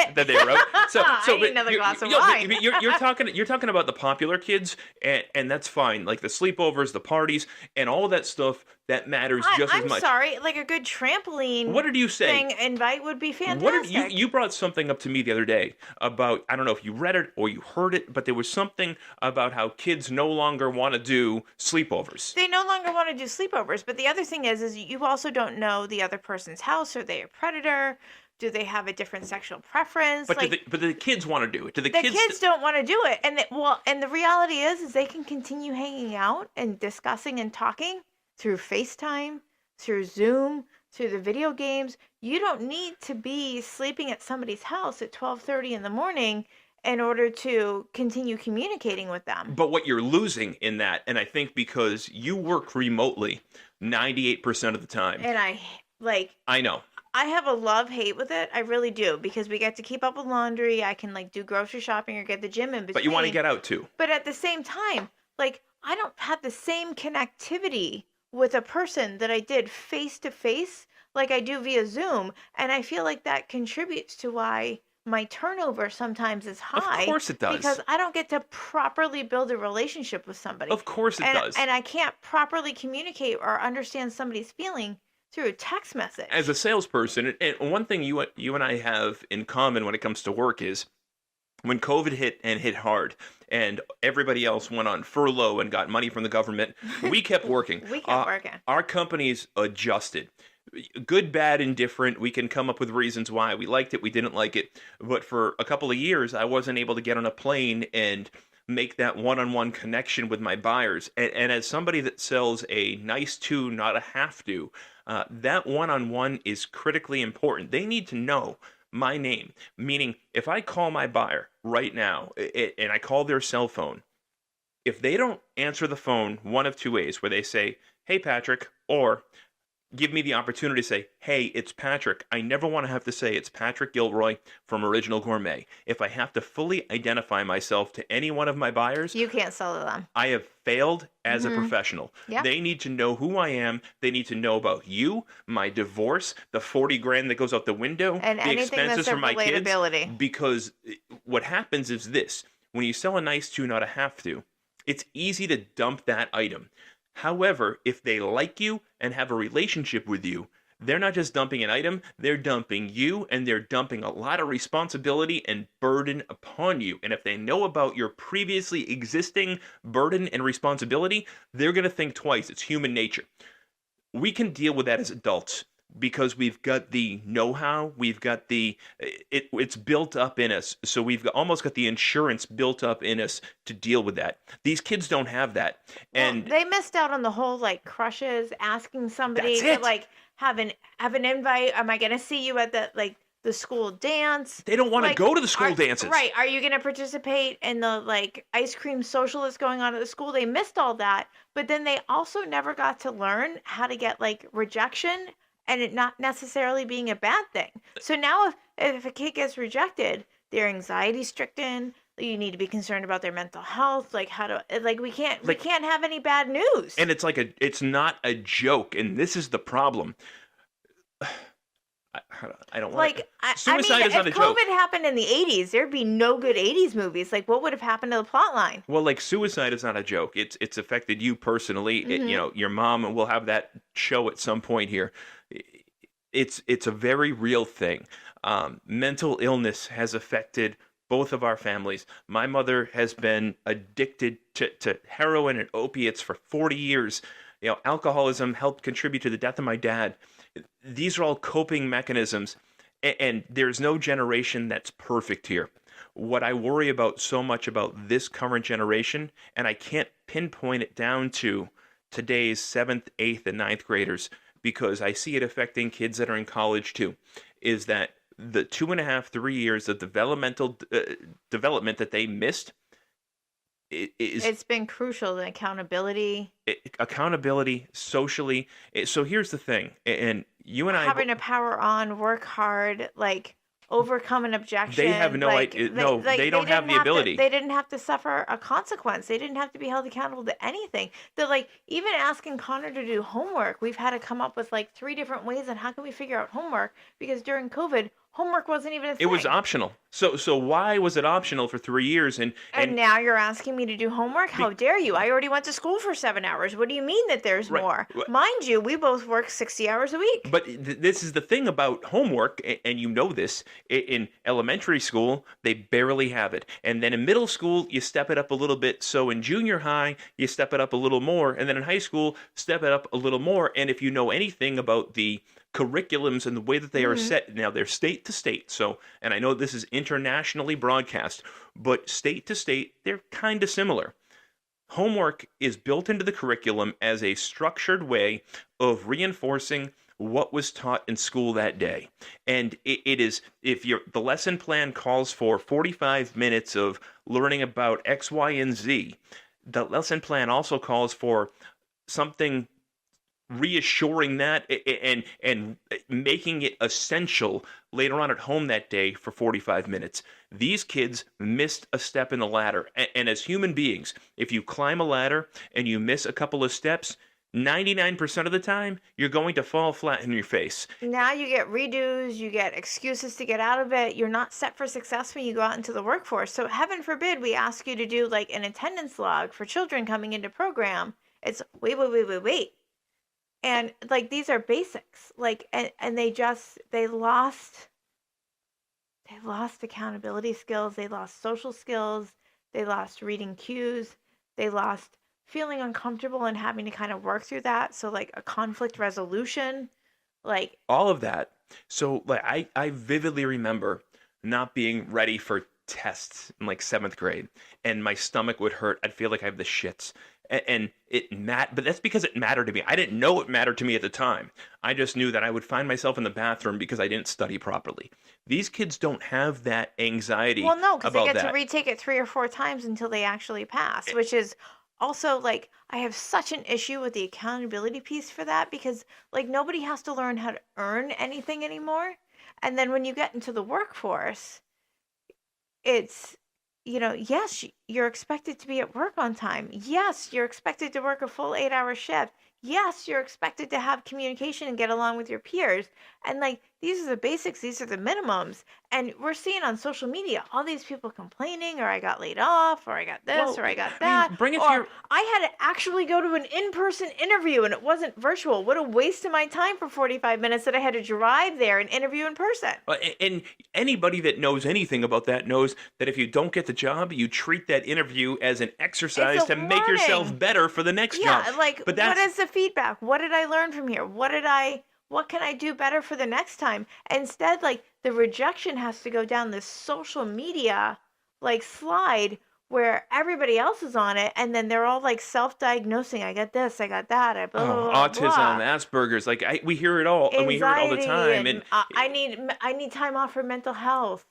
[SPEAKER 1] So
[SPEAKER 2] I need
[SPEAKER 1] but
[SPEAKER 2] another glass of
[SPEAKER 1] but
[SPEAKER 2] wine.
[SPEAKER 1] you're talking about the popular kids, and that's fine. Like the sleepovers, the parties, and all that stuff that matters just as
[SPEAKER 2] I'm
[SPEAKER 1] much.
[SPEAKER 2] sorry, like a good trampoline
[SPEAKER 1] What did you say?
[SPEAKER 2] thing invite would be fantastic.
[SPEAKER 1] What did you brought something up to me the other day about, I don't know if you read it or you heard it, but there was something about how kids no longer want to do sleepovers.
[SPEAKER 2] They no longer want to do sleepovers, but the other thing is you also don't know the other person's house. Are they a predator? Do they have a different sexual preference?
[SPEAKER 1] But but the kids want to do it. Do the
[SPEAKER 2] kids don't want to do it, and the reality is they can continue hanging out and discussing and talking through FaceTime, through Zoom, through the video games. You don't need to be sleeping at somebody's house at 12:30 in the morning in order to continue communicating with them.
[SPEAKER 1] But what you're losing in that, and I think because you work remotely 98% of the time.
[SPEAKER 2] And
[SPEAKER 1] I know.
[SPEAKER 2] I have a love-hate with it. I really do, because we get to keep up with laundry. I can do grocery shopping or get the gym in between.
[SPEAKER 1] But you want to get out too.
[SPEAKER 2] But at the same time, I don't have the same connectivity with a person that I did face to face like I do via Zoom, and I feel like that contributes to why my turnover sometimes is high.
[SPEAKER 1] Of course it does.
[SPEAKER 2] Because I don't get to properly build a relationship with somebody.
[SPEAKER 1] Of course it does.
[SPEAKER 2] And I can't properly communicate or understand somebody's feeling through a text message.
[SPEAKER 1] As a salesperson, and one thing you and I have in common when it comes to work is when COVID hit hard and everybody else went on furlough and got money from the government, we kept working.
[SPEAKER 2] We kept working.
[SPEAKER 1] Our companies adjusted. Good, bad, indifferent. We can come up with reasons why we liked it, we didn't like it. But for a couple of years, I wasn't able to get on a plane and make that one-on-one connection with my buyers. And as somebody that sells a nice to, not a have to, that one-on-one is critically important. They need to know my name. Meaning, if I call my buyer right now and I call their cell phone, if they don't answer the phone one of two ways, where they say, "Hey, Patrick," or give me the opportunity to say, "Hey, it's Patrick." I never want to have to say it's Patrick Gilroy from Original Gourmet. If I have to fully identify myself to any one of my buyers,
[SPEAKER 2] you can't sell to them.
[SPEAKER 1] I have failed as a professional.
[SPEAKER 2] Yeah.
[SPEAKER 1] They need to know who I am. They need to know about you, my divorce, the 40 grand that goes out the window,
[SPEAKER 2] and
[SPEAKER 1] the expenses for my kids.
[SPEAKER 2] Relatability.
[SPEAKER 1] Because what happens is this: when you sell a nice to, not a have to, it's easy to dump that item. However, if they like you and have a relationship with you, they're not just dumping an item, they're dumping you, and they're dumping a lot of responsibility and burden upon you. And if they know about your previously existing burden and responsibility, they're going to think twice. It's human nature. We can deal with that as adults because we've got the know-how, we've got it's built up in us. So we've almost got the insurance built up in us to deal with that. These kids don't have that. And
[SPEAKER 2] they missed out on the whole crushes, asking somebody
[SPEAKER 1] That's
[SPEAKER 2] to
[SPEAKER 1] it.
[SPEAKER 2] have an invite. Am I going to see you at the school dance?
[SPEAKER 1] They don't want to go to the school dances.
[SPEAKER 2] Right. Are you going to participate in the ice cream social that's going on at the school? They missed all that, but then they also never got to learn how to get rejection and it not necessarily being a bad thing. So now if a kid gets rejected, they're anxiety stricken. You need to be concerned about their mental health. We can't have any bad news.
[SPEAKER 1] And it's it's not a joke. And this is the problem. I don't want suicide is not a joke.
[SPEAKER 2] If COVID happened in the 80s, there'd be no good 80s movies. What would have happened to the plot line?
[SPEAKER 1] Well, suicide is not a joke. It's affected you personally.
[SPEAKER 2] Mm-hmm.
[SPEAKER 1] Your mom will have that show at some point here. It's a very real thing. Mental illness has affected both of our families. My mother has been addicted to heroin and opiates for 40 years. Alcoholism helped contribute to the death of my dad. These are all coping mechanisms, and there's no generation that's perfect here. What I worry about so much about this current generation, and I can't pinpoint it down to today's 7th, 8th, and 9th graders, because I see it affecting kids that are in college too, is that the 2.5, 3 years of developmental development that they missed it's
[SPEAKER 2] been crucial. The
[SPEAKER 1] accountability socially. So here's the thing, and you and I
[SPEAKER 2] having to power on, work hard, overcome an objection.
[SPEAKER 1] They have no idea. No, they don't have the ability.
[SPEAKER 2] They didn't have to suffer a consequence. They didn't have to be held accountable to anything. They're even asking Connor to do homework. We've had to come up with 3 different ways on how can we figure out homework, because during COVID, Homework wasn't even a
[SPEAKER 1] It
[SPEAKER 2] thing.
[SPEAKER 1] was optional. So why was it optional for 3 years?
[SPEAKER 2] And now you're asking me to do homework? How dare you? I already went to school for 7 hours. What do you mean that there's
[SPEAKER 1] Right.
[SPEAKER 2] more? Mind you, we both work 60 hours a week.
[SPEAKER 1] But this is the thing about homework, and you know this. In elementary school, they barely have it. And then in middle school, you step it up a little bit. So in junior high, you step it up a little more. And then in high school, step it up a little more. And if you know anything about the curriculums and the way that they are set, now they're state to state. So, and I know this is internationally broadcast, but state to state, they're kind of similar. Homework is built into the curriculum as a structured way of reinforcing what was taught in school that day. And it is, if the lesson plan calls for 45 minutes of learning about X, Y, and Z, the lesson plan also calls for something reassuring that and making it essential later on at home that day for 45 minutes. These kids missed a step in the ladder. And as human beings, if you climb a ladder and you miss a couple of steps, 99% of the time, you're going to fall flat in your face.
[SPEAKER 2] Now you get redos, you get excuses to get out of it. You're not set for success when you go out into the workforce. So heaven forbid we ask you to do like an attendance log for children coming into program. It's wait. And like these are basics. Like and they lost accountability skills, they lost social skills, they lost reading cues, they lost feeling uncomfortable and having to kind of work through that. So like a conflict resolution, like
[SPEAKER 1] all of that. So like I vividly remember not being ready for tests in like 7th grade, and my stomach would hurt. I'd feel like I have the shits. And but that's because it mattered to me. I didn't know it mattered to me at the time. I just knew that I would find myself in the bathroom because I didn't study properly. These kids don't have that anxiety.
[SPEAKER 2] well, no, because they
[SPEAKER 1] about
[SPEAKER 2] get
[SPEAKER 1] that.
[SPEAKER 2] to retake it 3 or 4 times until they actually pass, which is also like I have such an issue with the accountability piece for that, because like nobody has to learn how to earn anything anymore. And then when you get into the workforce, it's, yes, you're expected to be at work on time. Yes, you're expected to work a full 8-hour shift. Yes, you're expected to have communication and get along with your peers. And like, these are the basics, these are the minimums. And we're seeing on social media all these people complaining, or I got laid off, or I got this,
[SPEAKER 1] Well,
[SPEAKER 2] or I got
[SPEAKER 1] I mean,
[SPEAKER 2] that.
[SPEAKER 1] bring it to
[SPEAKER 2] or
[SPEAKER 1] your-
[SPEAKER 2] I had to actually go to an in-person interview and it wasn't virtual. What a waste of my time for 45 minutes that I had to drive there and interview in person.
[SPEAKER 1] And anybody that knows anything about that knows that if you don't get the job, you treat that interview as an exercise
[SPEAKER 2] It's a
[SPEAKER 1] to make yourself
[SPEAKER 2] learning.
[SPEAKER 1] better for the next
[SPEAKER 2] Yeah,
[SPEAKER 1] job.
[SPEAKER 2] like
[SPEAKER 1] But
[SPEAKER 2] what is the feedback? What did I learn from here? What can I do better for the next time? Instead, like the rejection has to go down this social media like slide where everybody else is on it, and then they're all like self-diagnosing. I got this, I got that, I blah blah blah.
[SPEAKER 1] autism,
[SPEAKER 2] blah.
[SPEAKER 1] Asperger's, like we hear it all, and we hear it all the
[SPEAKER 2] Anxiety,
[SPEAKER 1] time. And
[SPEAKER 2] I need time off for mental health.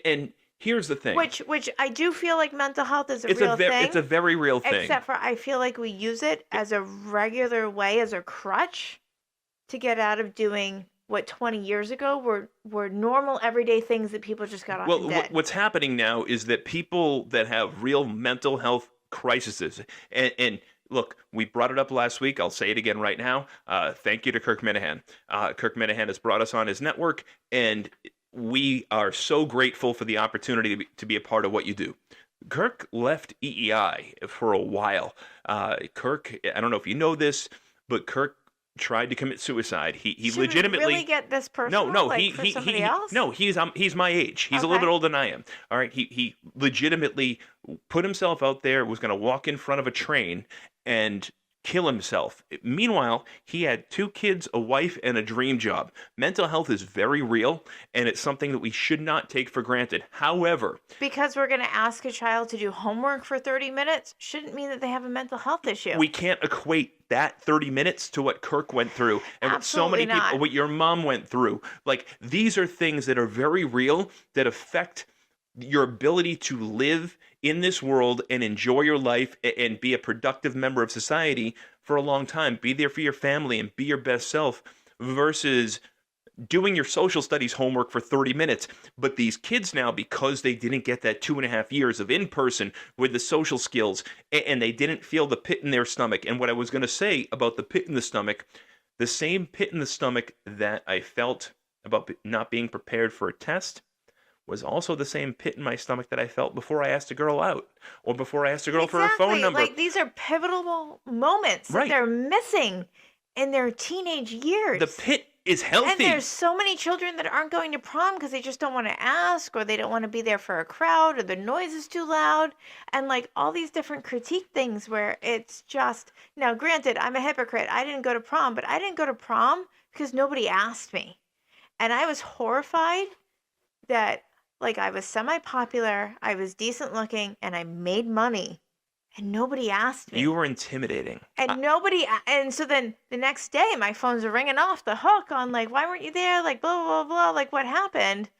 [SPEAKER 1] and here's the thing,
[SPEAKER 2] Which I do feel like mental health is a real thing.
[SPEAKER 1] it's a very real thing.
[SPEAKER 2] Except for I feel like we use it as a regular way, as a crutch to get out of doing what 20 years ago were normal everyday things that people just got off
[SPEAKER 1] Well,
[SPEAKER 2] and did.
[SPEAKER 1] what's happening now is that people that have real mental health crises, and look, we brought it up last week. I'll say it again right now. Thank you to Kirk Minahan. Kirk Minahan has brought us on his network, and we are so grateful for the opportunity to be a part of what you do. Kirk left EEI for a while. Kirk, I don't know if you know this, but Kirk tried to commit suicide. He
[SPEAKER 2] Should we
[SPEAKER 1] legitimately
[SPEAKER 2] really get this personal?
[SPEAKER 1] no,
[SPEAKER 2] like, for somebody else?
[SPEAKER 1] no, he's my age. He's a little
[SPEAKER 2] Okay.
[SPEAKER 1] bit older than I am. All right, he legitimately put himself out there, was going to walk in front of a train and kill himself. Meanwhile, he had 2 kids, a wife, and a dream job. Mental health is very real, and it's something that we should not take for granted. However,
[SPEAKER 2] Because we're going to ask a child to do homework for 30 minutes shouldn't mean that they have a mental health issue.
[SPEAKER 1] we can't equate that 30 minutes to what Kirk went through and what so many
[SPEAKER 2] Absolutely
[SPEAKER 1] people,
[SPEAKER 2] not.
[SPEAKER 1] what your mom went through. Like, these are things that are very real that affect your ability to live in this world and enjoy your life and be a productive member of society for a long time. Be there for your family and be your best self versus doing your social studies homework for 30 minutes. But these kids now, because they didn't get that 2.5 years of in-person with the social skills, and they didn't feel the pit in their stomach. And what I was going to say about the pit in the stomach, the same pit in the stomach that I felt about not being prepared for a test was also the same pit in my stomach that I felt before I asked a girl out or before I asked a girl for her phone number.
[SPEAKER 2] Like, these are pivotal moments that they're missing in their teenage years.
[SPEAKER 1] The pit is healthy.
[SPEAKER 2] And there's so many children that aren't going to prom because they just don't want to ask, or they don't want to be there for a crowd, or the noise is too loud, and like all these different critique things where it's just, now granted, I'm a hypocrite. I didn't go to prom, but I didn't go to prom because nobody asked me. And I was horrified that, like, I was semi-popular, I was decent looking, and I made money, and nobody asked me.
[SPEAKER 1] You were intimidating.
[SPEAKER 2] And and so then the next day, my phones are ringing off the hook on, like, why weren't you there? Like, blah, blah, blah, like, what happened?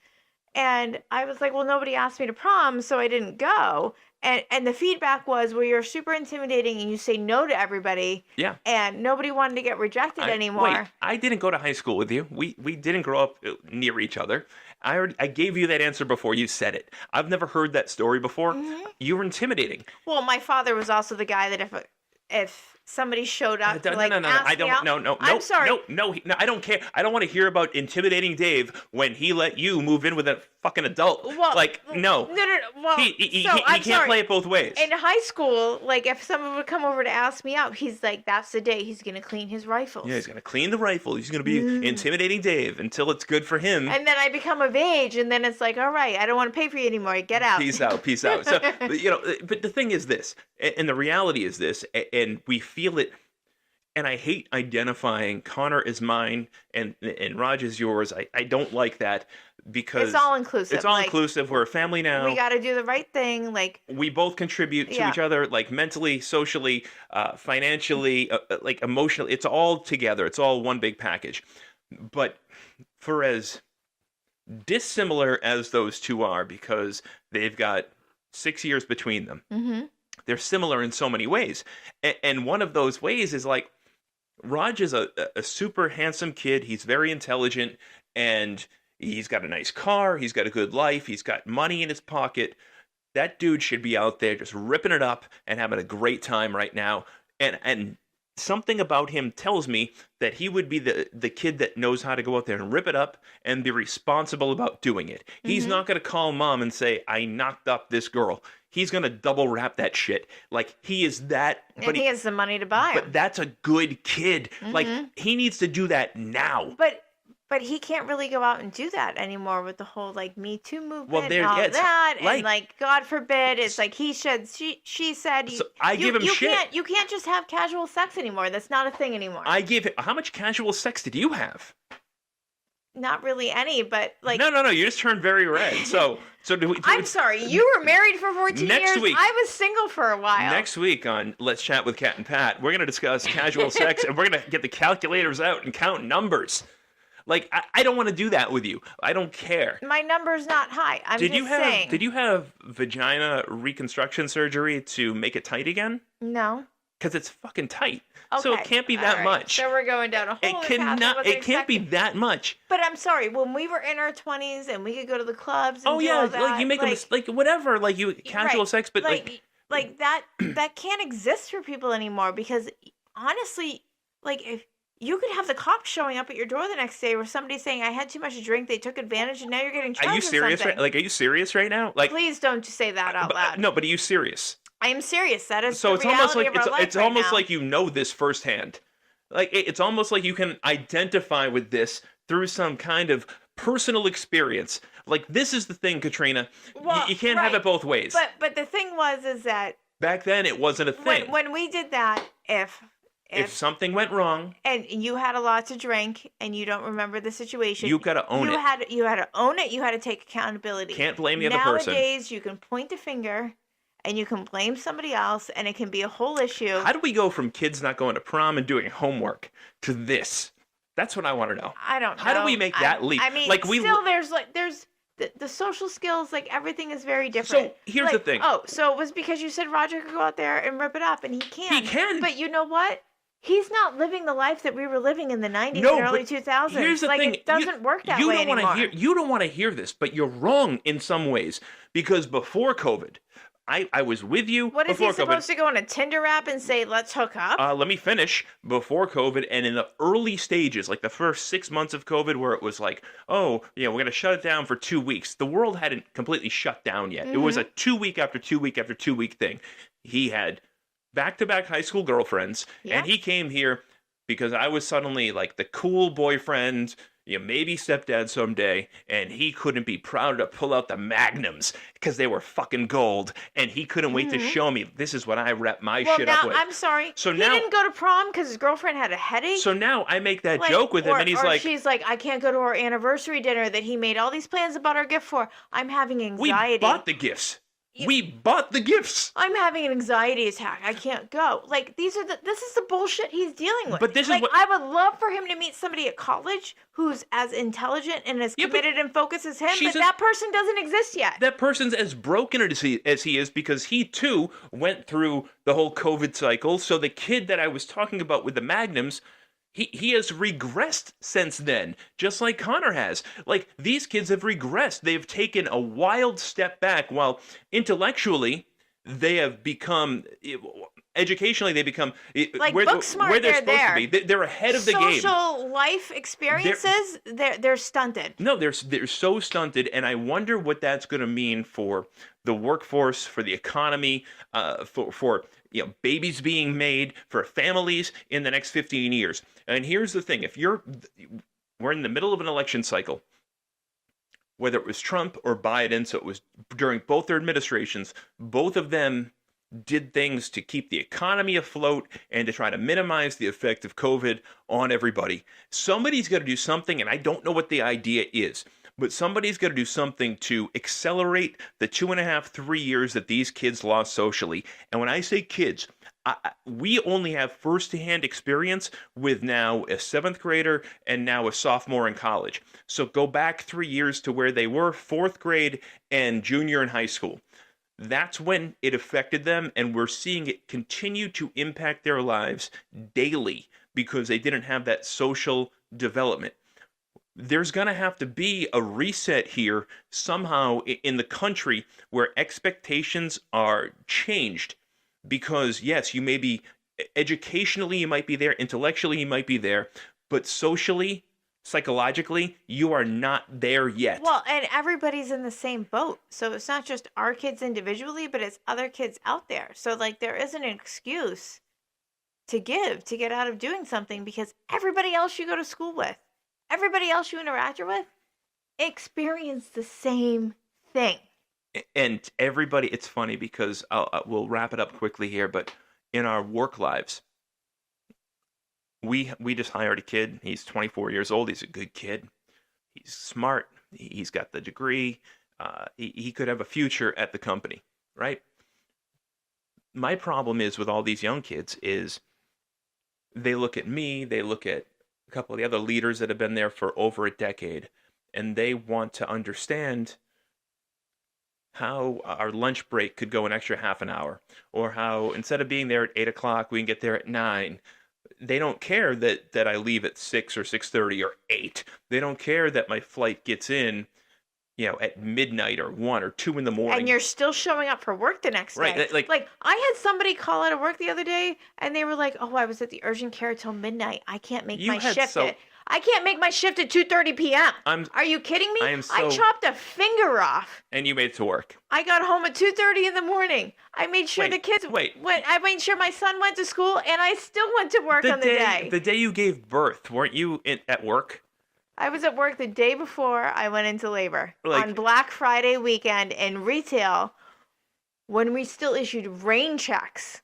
[SPEAKER 2] And I was like, well, nobody asked me to prom, so I didn't go. And the feedback was, well, you're super intimidating and you say no to everybody.
[SPEAKER 1] Yeah.
[SPEAKER 2] And nobody wanted to get rejected anymore.
[SPEAKER 1] Wait, I didn't go to high school with you. We didn't grow up near each other. I gave you that answer before you said it. I've never heard that story before. Mm-hmm. You were intimidating.
[SPEAKER 2] Well, my father was also the guy that if somebody showed up,
[SPEAKER 1] no, I'm
[SPEAKER 2] sorry.
[SPEAKER 1] No, I don't care. I don't want to hear about intimidating Dave when he let you move in with a fucking adult.
[SPEAKER 2] Well,
[SPEAKER 1] no.
[SPEAKER 2] Well,
[SPEAKER 1] he can't play it both ways.
[SPEAKER 2] In high school, like, if someone would come over to ask me out, he's like, that's the day he's going to clean his rifles.
[SPEAKER 1] Yeah, he's going to clean the rifle. He's going to be intimidating Dave until it's good for him.
[SPEAKER 2] And then I become of age, and then it's like, all right, I don't want to pay for you anymore. Get out.
[SPEAKER 1] Peace out. So, but the thing is this, and the reality is this, and we feel it. And I hate identifying Connor as mine and Raj as yours. I don't like that because
[SPEAKER 2] it's all inclusive.
[SPEAKER 1] It's all inclusive. We're a family now.
[SPEAKER 2] We got to do the right thing. Like,
[SPEAKER 1] we both contribute to each other, like mentally, socially, financially, like emotionally. It's all together. It's all one big package. But for as dissimilar as those two are, because they've got 6 years between them, they're similar in so many ways. And one of those ways is like, Raj is a super handsome kid. He's very intelligent, and he's got a nice car. He's got a good life. He's got money in his pocket. That dude should be out there just ripping it up and having a great time right now. And something about him tells me that he would be the kid that knows how to go out there and rip it up and be responsible about doing it. He's not going to call mom and say, I knocked up this girl. He's going to double wrap that shit. Like, he is that.
[SPEAKER 2] And he has the money to buy him.
[SPEAKER 1] But that's a good kid. Like, he needs to do that now.
[SPEAKER 2] But he can't really go out and do that anymore with the whole, like, Me Too movement and all that.
[SPEAKER 1] Like,
[SPEAKER 2] and, like, God forbid, it's like he said, she said.
[SPEAKER 1] So I give him shit.
[SPEAKER 2] You can't just have casual sex anymore. That's not a thing anymore.
[SPEAKER 1] I give him. How much casual sex did you have?
[SPEAKER 2] Not really any, but like.
[SPEAKER 1] No. You just turned very red. So
[SPEAKER 2] I'm sorry. You were married for 14 years.
[SPEAKER 1] Week,
[SPEAKER 2] I was single for a while.
[SPEAKER 1] Next week on Let's Chat with Kat and Pat, we're going to discuss casual sex, and we're going to get the calculators out and count numbers. Like, I don't want to do that with you. I don't care.
[SPEAKER 2] My number's not high. Did
[SPEAKER 1] you have vagina reconstruction surgery to make it tight again?
[SPEAKER 2] No.
[SPEAKER 1] Because it's fucking tight.
[SPEAKER 2] Okay.
[SPEAKER 1] So it can't be that much.
[SPEAKER 2] So we're going down a whole path.
[SPEAKER 1] It can't be that much.
[SPEAKER 2] But I'm sorry, when we were in our 20s and we could go to the clubs and do all that,
[SPEAKER 1] like you make like whatever, like you casual sex, but
[SPEAKER 2] like that can't exist for people anymore, because honestly, like, if you could have the cops showing up at your door the next day with somebody saying, I had too much to drink, they took advantage, and now you're getting charged.
[SPEAKER 1] Are you serious? Are you serious right now? Like,
[SPEAKER 2] please don't say that out loud.
[SPEAKER 1] No, but are you serious?
[SPEAKER 2] I am serious. That is
[SPEAKER 1] so.
[SPEAKER 2] The reality
[SPEAKER 1] It's almost like
[SPEAKER 2] of our life
[SPEAKER 1] it's
[SPEAKER 2] right
[SPEAKER 1] almost
[SPEAKER 2] now.
[SPEAKER 1] like you know this firsthand. Like, it's almost like you can identify with this through some kind of personal experience. Like, this is the thing, Katrina.
[SPEAKER 2] Well,
[SPEAKER 1] you can't have it both ways.
[SPEAKER 2] But the thing is that
[SPEAKER 1] back then it wasn't a thing.
[SPEAKER 2] When we did that, if
[SPEAKER 1] something went wrong
[SPEAKER 2] and you had a lot to drink and you don't remember the situation,
[SPEAKER 1] you gotta own it.
[SPEAKER 2] You had to own it. You had to take accountability.
[SPEAKER 1] Can't blame the other person.
[SPEAKER 2] Nowadays, you can point the finger and you can blame somebody else, and it can be a whole issue.
[SPEAKER 1] How do we go from kids not going to prom and doing homework to this? That's what I want to know.
[SPEAKER 2] I don't know.
[SPEAKER 1] How do we make that leap?
[SPEAKER 2] I mean, like, there's the social skills, like, everything is very different.
[SPEAKER 1] So here's the thing.
[SPEAKER 2] Oh, so it was because you said Roger could go out there and rip it up, and he can.
[SPEAKER 1] He can.
[SPEAKER 2] But you know what? He's not living the life that we were living in the 90s and early 2000s.
[SPEAKER 1] Here's the thing.
[SPEAKER 2] It doesn't work that way anymore.
[SPEAKER 1] You don't want to hear this, but you're wrong in some ways. Because before COVID, I was with you
[SPEAKER 2] What is
[SPEAKER 1] before
[SPEAKER 2] he supposed
[SPEAKER 1] COVID.
[SPEAKER 2] to go on a Tinder app and say, let's hook up?
[SPEAKER 1] Let me finish. Before COVID, and in the early stages, like the first 6 months of COVID, where it was like, oh, we're going to shut it down for 2 weeks. The world hadn't completely shut down yet. It was a 2 week after 2 week after 2 week thing. He had back-to-back high school girlfriends,
[SPEAKER 2] Yeah.
[SPEAKER 1] and he came here because I was suddenly like the cool boyfriend, maybe stepdad someday, and he couldn't be prouder to pull out the magnums because they were fucking gold, and he couldn't wait to show me, this is what I wrap my
[SPEAKER 2] Well,
[SPEAKER 1] shit
[SPEAKER 2] now,
[SPEAKER 1] up with.
[SPEAKER 2] I'm sorry.
[SPEAKER 1] So
[SPEAKER 2] he
[SPEAKER 1] now-
[SPEAKER 2] didn't go to prom because his girlfriend had a headache?
[SPEAKER 1] So now I make that
[SPEAKER 2] Like,
[SPEAKER 1] joke with him,
[SPEAKER 2] or-
[SPEAKER 1] and he's
[SPEAKER 2] or
[SPEAKER 1] like,
[SPEAKER 2] she's like, I can't go to our anniversary dinner that he made all these plans about our gift for. I'm having
[SPEAKER 1] we
[SPEAKER 2] anxiety.
[SPEAKER 1] bought the gifts. We bought the gifts.
[SPEAKER 2] I'm having an anxiety attack. I can't go. Like, this is the bullshit he's dealing with.
[SPEAKER 1] But this is
[SPEAKER 2] like,
[SPEAKER 1] what-
[SPEAKER 2] I would love for him to meet somebody at college who's as intelligent and as
[SPEAKER 1] Yeah, but
[SPEAKER 2] committed and focused as him,
[SPEAKER 1] she's
[SPEAKER 2] but
[SPEAKER 1] a-
[SPEAKER 2] that person doesn't exist yet.
[SPEAKER 1] That person's as broken as he is because he too went through the whole COVID cycle. So the kid that I was talking about with the magnums, he has regressed since then, just like Connor has. Like, these kids have regressed. They've taken a wild step back while intellectually they have become, educationally they become
[SPEAKER 2] Like,
[SPEAKER 1] where,
[SPEAKER 2] book smart,
[SPEAKER 1] where they're
[SPEAKER 2] they're
[SPEAKER 1] supposed
[SPEAKER 2] there.
[SPEAKER 1] to be. They're ahead of the game.
[SPEAKER 2] Social life experiences, they're stunted.
[SPEAKER 1] No, they're so stunted, and I wonder what that's going to mean for the workforce, for the economy, for babies being made, for families in the next 15 years. And here's the thing: we're in the middle of an election cycle. Whether it was Trump or Biden, so it was during both their administrations, both of them did things to keep the economy afloat and to try to minimize the effect of COVID on everybody. Somebody's got to do something, and I don't know what the idea is, but somebody's got to do something to accelerate the 2.5, 3 years that these kids lost socially. And when I say kids, we only have first-hand experience with now a 7th grader and now a sophomore in college. So go back 3 years to where they were, 4th grade and junior in high school. That's when it affected them, and we're seeing it continue to impact their lives daily because they didn't have that social development. There's going to have to be a reset here somehow in the country where expectations are changed. Because, yes, you may be educationally, you might be there, intellectually, you might be there, but socially, psychologically, you are not there yet.
[SPEAKER 2] Well, and everybody's in the same boat. So it's not just our kids individually, but it's other kids out there. So, like, there isn't an excuse to get out of doing something because everybody else you go to school with, everybody else you interact with, experience the same thing.
[SPEAKER 1] And everybody, it's funny because we'll wrap it up quickly here, but in our work lives, we just hired a kid. He's 24 years old. He's a good kid. He's smart. He's got the degree. He could have a future at the company, right? My problem is with all these young kids is they look at me, they look at a couple of the other leaders that have been there for over a decade, and they want to understand how our lunch break could go an extra half an hour, or how instead of being there at 8 o'clock, we can get there at 9. They don't care that I leave at 6 or 6:30 or 8. They don't care that my flight gets in, at midnight or 1 or 2 in the morning.
[SPEAKER 2] And you're still showing up for work the next day.
[SPEAKER 1] Right, like
[SPEAKER 2] I had somebody call out of work the other day, and they were like, "Oh, I was at the urgent care till midnight. I can't make
[SPEAKER 1] You
[SPEAKER 2] my
[SPEAKER 1] had
[SPEAKER 2] shift.
[SPEAKER 1] so-
[SPEAKER 2] I can't make my shift at 2:30 p.m." Are you kidding me?
[SPEAKER 1] I am so-
[SPEAKER 2] chopped a finger off.
[SPEAKER 1] And you made it to work.
[SPEAKER 2] I got home at 2:30 in the morning. I made sure
[SPEAKER 1] Wait,
[SPEAKER 2] the kids
[SPEAKER 1] wait.
[SPEAKER 2] went. I made sure my son went to school, and I still went to work on the day.
[SPEAKER 1] The day you gave birth, weren't you at work?
[SPEAKER 2] I was at work the day before I went into labor
[SPEAKER 1] Like-
[SPEAKER 2] on Black Friday weekend in retail when we still issued rain checks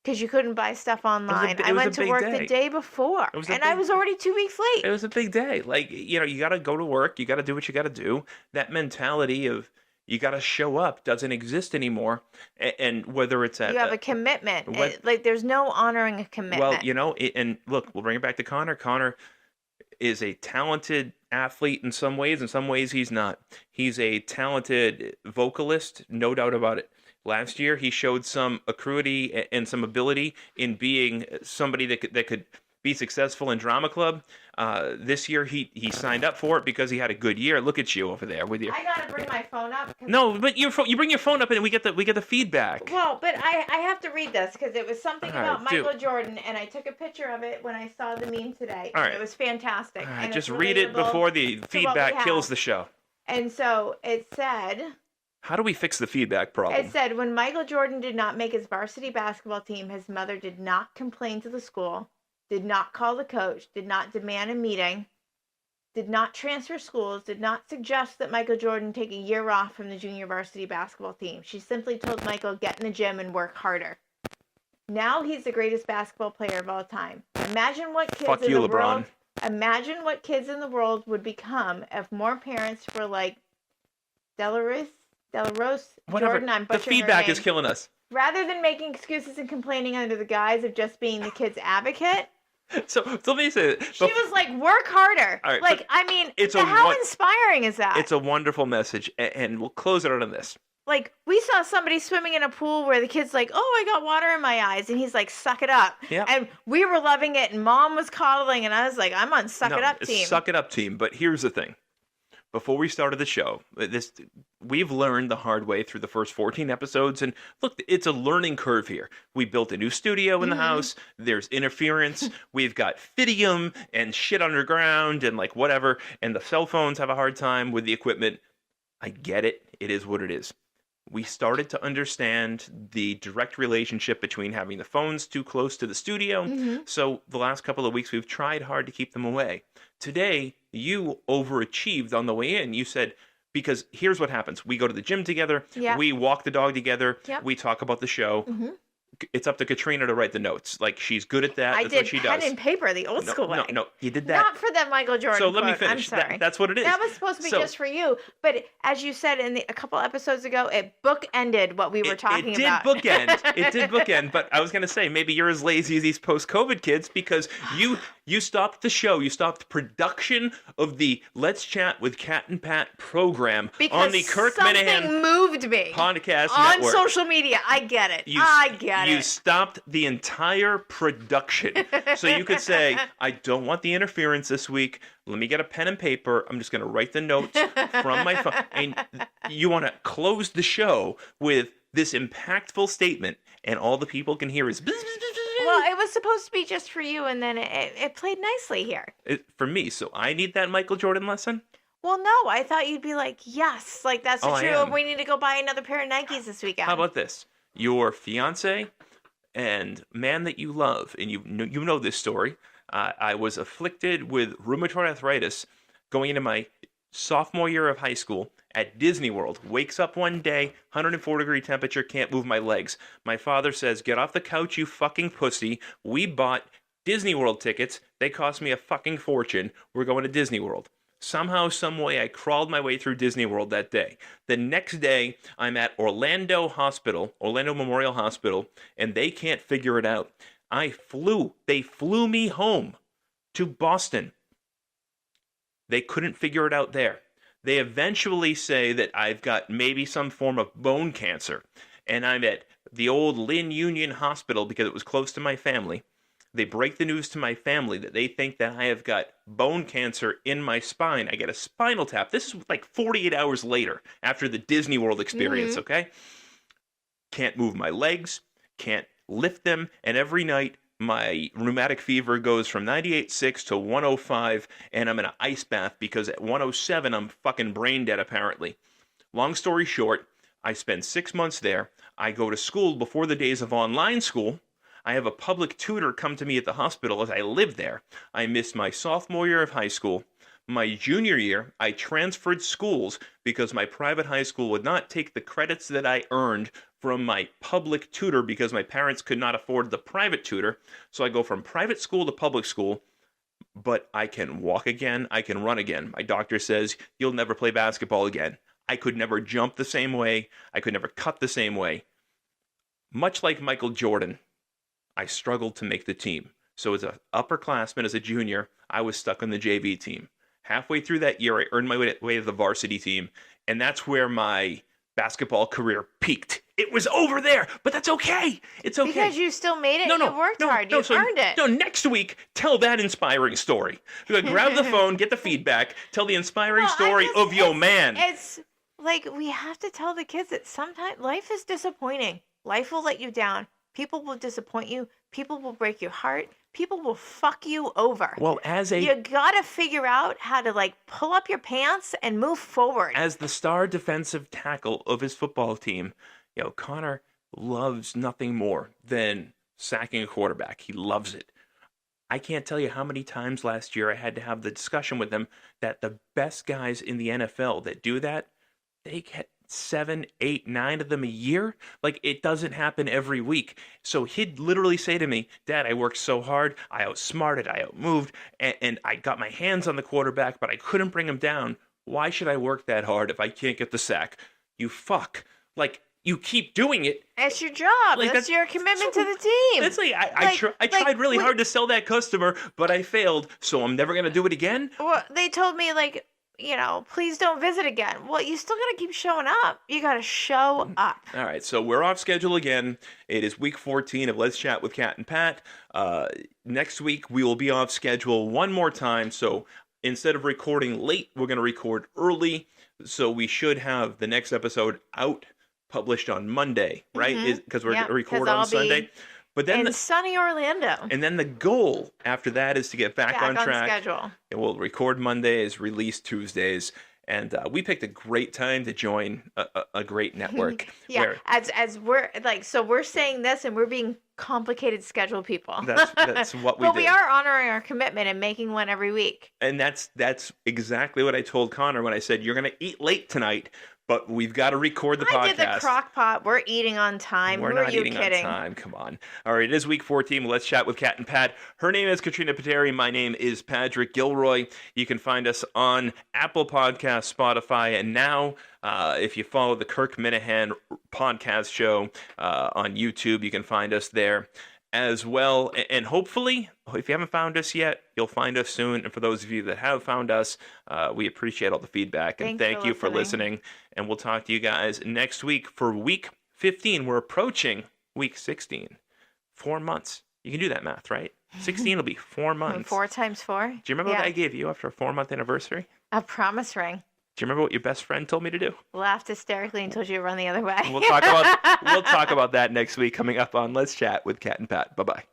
[SPEAKER 2] because you couldn't buy stuff online.
[SPEAKER 1] it
[SPEAKER 2] I
[SPEAKER 1] was
[SPEAKER 2] went
[SPEAKER 1] a
[SPEAKER 2] to
[SPEAKER 1] big
[SPEAKER 2] work
[SPEAKER 1] day.
[SPEAKER 2] the day before,
[SPEAKER 1] It was a
[SPEAKER 2] and I
[SPEAKER 1] big-
[SPEAKER 2] was already 2 weeks late.
[SPEAKER 1] It was a big day. Like, you got to go to work. You got to do what you got to do. That mentality of you got to show up doesn't exist anymore. And whether it's at
[SPEAKER 2] You have a commitment.
[SPEAKER 1] what-
[SPEAKER 2] Like, there's no honoring a commitment.
[SPEAKER 1] well, and look, we'll bring it back to Connor. Connor is a talented athlete in some ways he's not. He's a talented vocalist, no doubt about it. Last year, he showed some acuity and some ability in being somebody that could be successful in drama club. This year he signed up for it because he had a good year. Look at you over there with your.
[SPEAKER 2] I gotta bring my phone up.
[SPEAKER 1] No, but you bring your phone up and we get the feedback.
[SPEAKER 2] Well, but I have to read this because it was something
[SPEAKER 1] All right,
[SPEAKER 2] about Michael Jordan, and I took a picture of it when I saw the meme today.
[SPEAKER 1] All
[SPEAKER 2] And
[SPEAKER 1] right.
[SPEAKER 2] it was fantastic.
[SPEAKER 1] All right,
[SPEAKER 2] and
[SPEAKER 1] just
[SPEAKER 2] it's
[SPEAKER 1] read it
[SPEAKER 2] relatable
[SPEAKER 1] before the
[SPEAKER 2] to what
[SPEAKER 1] feedback
[SPEAKER 2] we
[SPEAKER 1] kills
[SPEAKER 2] have.
[SPEAKER 1] the show.
[SPEAKER 2] And so it said.
[SPEAKER 1] How do we fix the feedback problem?
[SPEAKER 2] It said, when Michael Jordan did not make his varsity basketball team, his mother did not complain to the school, did not call the coach, did not demand a meeting, did not transfer schools, did not suggest that Michael Jordan take a year off from the junior varsity basketball team. She simply told Michael, get in the gym and work harder. Now he's the greatest basketball player of all time. Imagine what kids
[SPEAKER 1] Fuck
[SPEAKER 2] in
[SPEAKER 1] you,
[SPEAKER 2] the
[SPEAKER 1] LeBron.
[SPEAKER 2] world. Imagine what kids in the world would become if more parents were like Delarose
[SPEAKER 1] Whatever.
[SPEAKER 2] Jordan. I'm
[SPEAKER 1] The
[SPEAKER 2] butchering her
[SPEAKER 1] feedback
[SPEAKER 2] name.
[SPEAKER 1] is killing us.
[SPEAKER 2] Rather than making excuses and complaining under the guise of just being the kid's advocate,
[SPEAKER 1] So let me say it.
[SPEAKER 2] she was like, work harder.
[SPEAKER 1] All right,
[SPEAKER 2] like,
[SPEAKER 1] but
[SPEAKER 2] I mean,
[SPEAKER 1] it's
[SPEAKER 2] how inspiring is that?
[SPEAKER 1] It's a wonderful message, and we'll close it out on this.
[SPEAKER 2] Like, we saw somebody swimming in a pool where the kid's like, oh, I got water in my eyes. And he's like, suck it up.
[SPEAKER 1] Yeah.
[SPEAKER 2] And we were loving it, and mom was coddling, and I was like, I'm on suck it up
[SPEAKER 1] it's
[SPEAKER 2] team.
[SPEAKER 1] Suck it up team. But here's the thing. Before we started the show, we've learned the hard way through the first 14 episodes. And look, it's a learning curve here. We built a new studio in the house. There's interference. We've got Fidium and shit underground and like whatever. And the cell phones have a hard time with the equipment. I get it. It is what it is. We started to understand the direct relationship between having the phones too close to the studio. So the last couple of weeks, we've tried hard to keep them away. Today, you overachieved on the way in. You said, because here's what happens. We go to the gym together.
[SPEAKER 2] Yeah.
[SPEAKER 1] We walk the dog together.
[SPEAKER 2] Yep.
[SPEAKER 1] We talk about the show. It's up to Katrina to write the notes. Like, she's good at that.
[SPEAKER 2] I
[SPEAKER 1] That's
[SPEAKER 2] did
[SPEAKER 1] what she
[SPEAKER 2] pen
[SPEAKER 1] does.
[SPEAKER 2] and paper the old school way.
[SPEAKER 1] No, you did that.
[SPEAKER 2] Not for the Michael Jordan
[SPEAKER 1] So let me
[SPEAKER 2] quote.
[SPEAKER 1] finish.
[SPEAKER 2] I'm sorry.
[SPEAKER 1] That's what it is.
[SPEAKER 2] That was supposed to be
[SPEAKER 1] So-
[SPEAKER 2] just for you. But as you said a couple episodes ago, it bookended what we were talking about.
[SPEAKER 1] It did bookend. But I was going to say, maybe you're as lazy as these post-COVID kids because you stopped the show. You stopped production of the Let's Chat with Cat and Pat program
[SPEAKER 2] Because
[SPEAKER 1] on the Kirk
[SPEAKER 2] something
[SPEAKER 1] Minahan
[SPEAKER 2] moved me
[SPEAKER 1] podcast
[SPEAKER 2] on
[SPEAKER 1] network.
[SPEAKER 2] social media. I get it.
[SPEAKER 1] You
[SPEAKER 2] it.
[SPEAKER 1] stopped the entire production. So you could say, I don't want the interference this week. Let me get a pen and paper. I'm just going to write the notes from my phone. And you want to close the show with this impactful statement, and all the people can hear is...
[SPEAKER 2] Well, it was supposed to be just for you, and then it played nicely here.
[SPEAKER 1] For me. So I need that Michael Jordan lesson?
[SPEAKER 2] Well, no, I thought you'd be like, yes, like that's
[SPEAKER 1] Oh, I
[SPEAKER 2] true.
[SPEAKER 1] am.
[SPEAKER 2] We need to go buy another pair of Nikes this weekend.
[SPEAKER 1] How about this? Your fiance and man that you love, and you know this story. I was afflicted with rheumatoid arthritis going into my sophomore year of high school at Disney World. Wakes up one day, 104-degree temperature, can't move my legs. My father says, get off the couch, you fucking pussy. We bought Disney World tickets. They cost me a fucking fortune. We're going to Disney World. Somehow, some way, I crawled my way through Disney World that day. The next day, I'm at Orlando Memorial Hospital, and they can't figure it out. They flew me home to Boston. They couldn't figure it out there. They eventually say that I've got maybe some form of bone cancer, and I'm at the old Lynn Union Hospital because it was close to my family. They break the news to my family that they think that I have got bone cancer in my spine. I get a spinal tap. This is like 48 hours later after the Disney World experience, okay? Can't move my legs, can't lift them, and every night my rheumatic fever goes from 98.6 to 105, and I'm in an ice bath because at 107 I'm fucking brain dead apparently. Long story short, I spend 6 months there. I go to school before the days of online school. I have a public tutor come to me at the hospital as I live there. I missed my sophomore year of high school. My junior year, I transferred schools because my private high school would not take the credits that I earned from my public tutor because my parents could not afford the private tutor. So I go from private school to public school, but I can walk again. I can run again. My doctor says, you'll never play basketball again. I could never jump the same way. I could never cut the same way. Much like Michael Jordan, I struggled to make the team. So as an upperclassman, as a junior, I was stuck on the JV team. Halfway through that year, I earned my way to the varsity team, and that's where my basketball career peaked. It was over there, but that's okay. It's okay.
[SPEAKER 2] Because you still made it. You worked hard. You earned it.
[SPEAKER 1] No, next week, tell that inspiring story. Grab the phone, get the feedback, tell the inspiring story of your man.
[SPEAKER 2] It's like we have to tell the kids that sometimes life is disappointing. Life will let you down. People will disappoint you. People will break your heart. People will fuck you over.
[SPEAKER 1] Well,
[SPEAKER 2] you gotta figure out how to like pull up your pants and move forward.
[SPEAKER 1] As the star defensive tackle of his football team, Connor loves nothing more than sacking a quarterback. He loves it. I can't tell you how many times last year I had to have the discussion with him that the best guys in the NFL that do that, they get 7, 8, 9 of them a year. Like, it doesn't happen every week. So he'd literally say to me, Dad, I worked so hard. I outsmarted, I outmoved, and I got my hands on the quarterback, but I couldn't bring him down. Why should I work that hard if I can't get the sack? You fuck. Like, you keep doing it.
[SPEAKER 2] It's your job.
[SPEAKER 1] Like,
[SPEAKER 2] that's your commitment to the team.
[SPEAKER 1] That's like, I tried really hard to sell that customer, but I failed, so I'm never going to do it again?
[SPEAKER 2] Well, they told me, like, please don't visit again. Well, you still got to keep showing up. You got to show up.
[SPEAKER 1] All right, so we're off schedule again. It is week 14 of Let's Chat with Cat and Pat. Next week, we will be off schedule one more time. So instead of recording late, we're going to record early. So we should have the next episode out, published on Monday, right? Because we're going to record on Sunday. But then
[SPEAKER 2] in sunny Orlando.
[SPEAKER 1] And then the goal after that is to get back on track.
[SPEAKER 2] Schedule.
[SPEAKER 1] And we'll record Mondays, release Tuesdays, and we picked a great time to join a great network.
[SPEAKER 2] As we're like, so we're saying this, and we're being complicated schedule people.
[SPEAKER 1] That's what we do.
[SPEAKER 2] But we are honoring our commitment and making one every week.
[SPEAKER 1] And that's exactly what I told Connor when I said you're going to eat late tonight. But we've got to record the podcast.
[SPEAKER 2] I did the crock pot. We're eating on time.
[SPEAKER 1] We're not eating on time. Come on. All right, it is week 14. Let's chat with Cat and Pat. Her name is Katrina Pateri. My name is Patrick Gilroy. You can find us on Apple Podcasts, Spotify, and now if you follow the Kirk Minahan podcast show on YouTube, you can find us there as well. And hopefully, if you haven't found us yet, you'll find us soon. And for those of you that have found us, we appreciate all the feedback. And thank you for listening. And we'll talk to you guys next week for week 15. We're approaching week 16. 4 months. You can do that math, right? 16 will be 4 months.
[SPEAKER 2] 4 times 4?
[SPEAKER 1] Do you remember what I gave you after a 4-month anniversary?
[SPEAKER 2] A promise ring.
[SPEAKER 1] Do you remember what your best friend told me to do?
[SPEAKER 2] Laughed hysterically and told you to run the other way.
[SPEAKER 1] We'll talk about that next week coming up on Let's Chat with Cat and Pat. Bye-bye.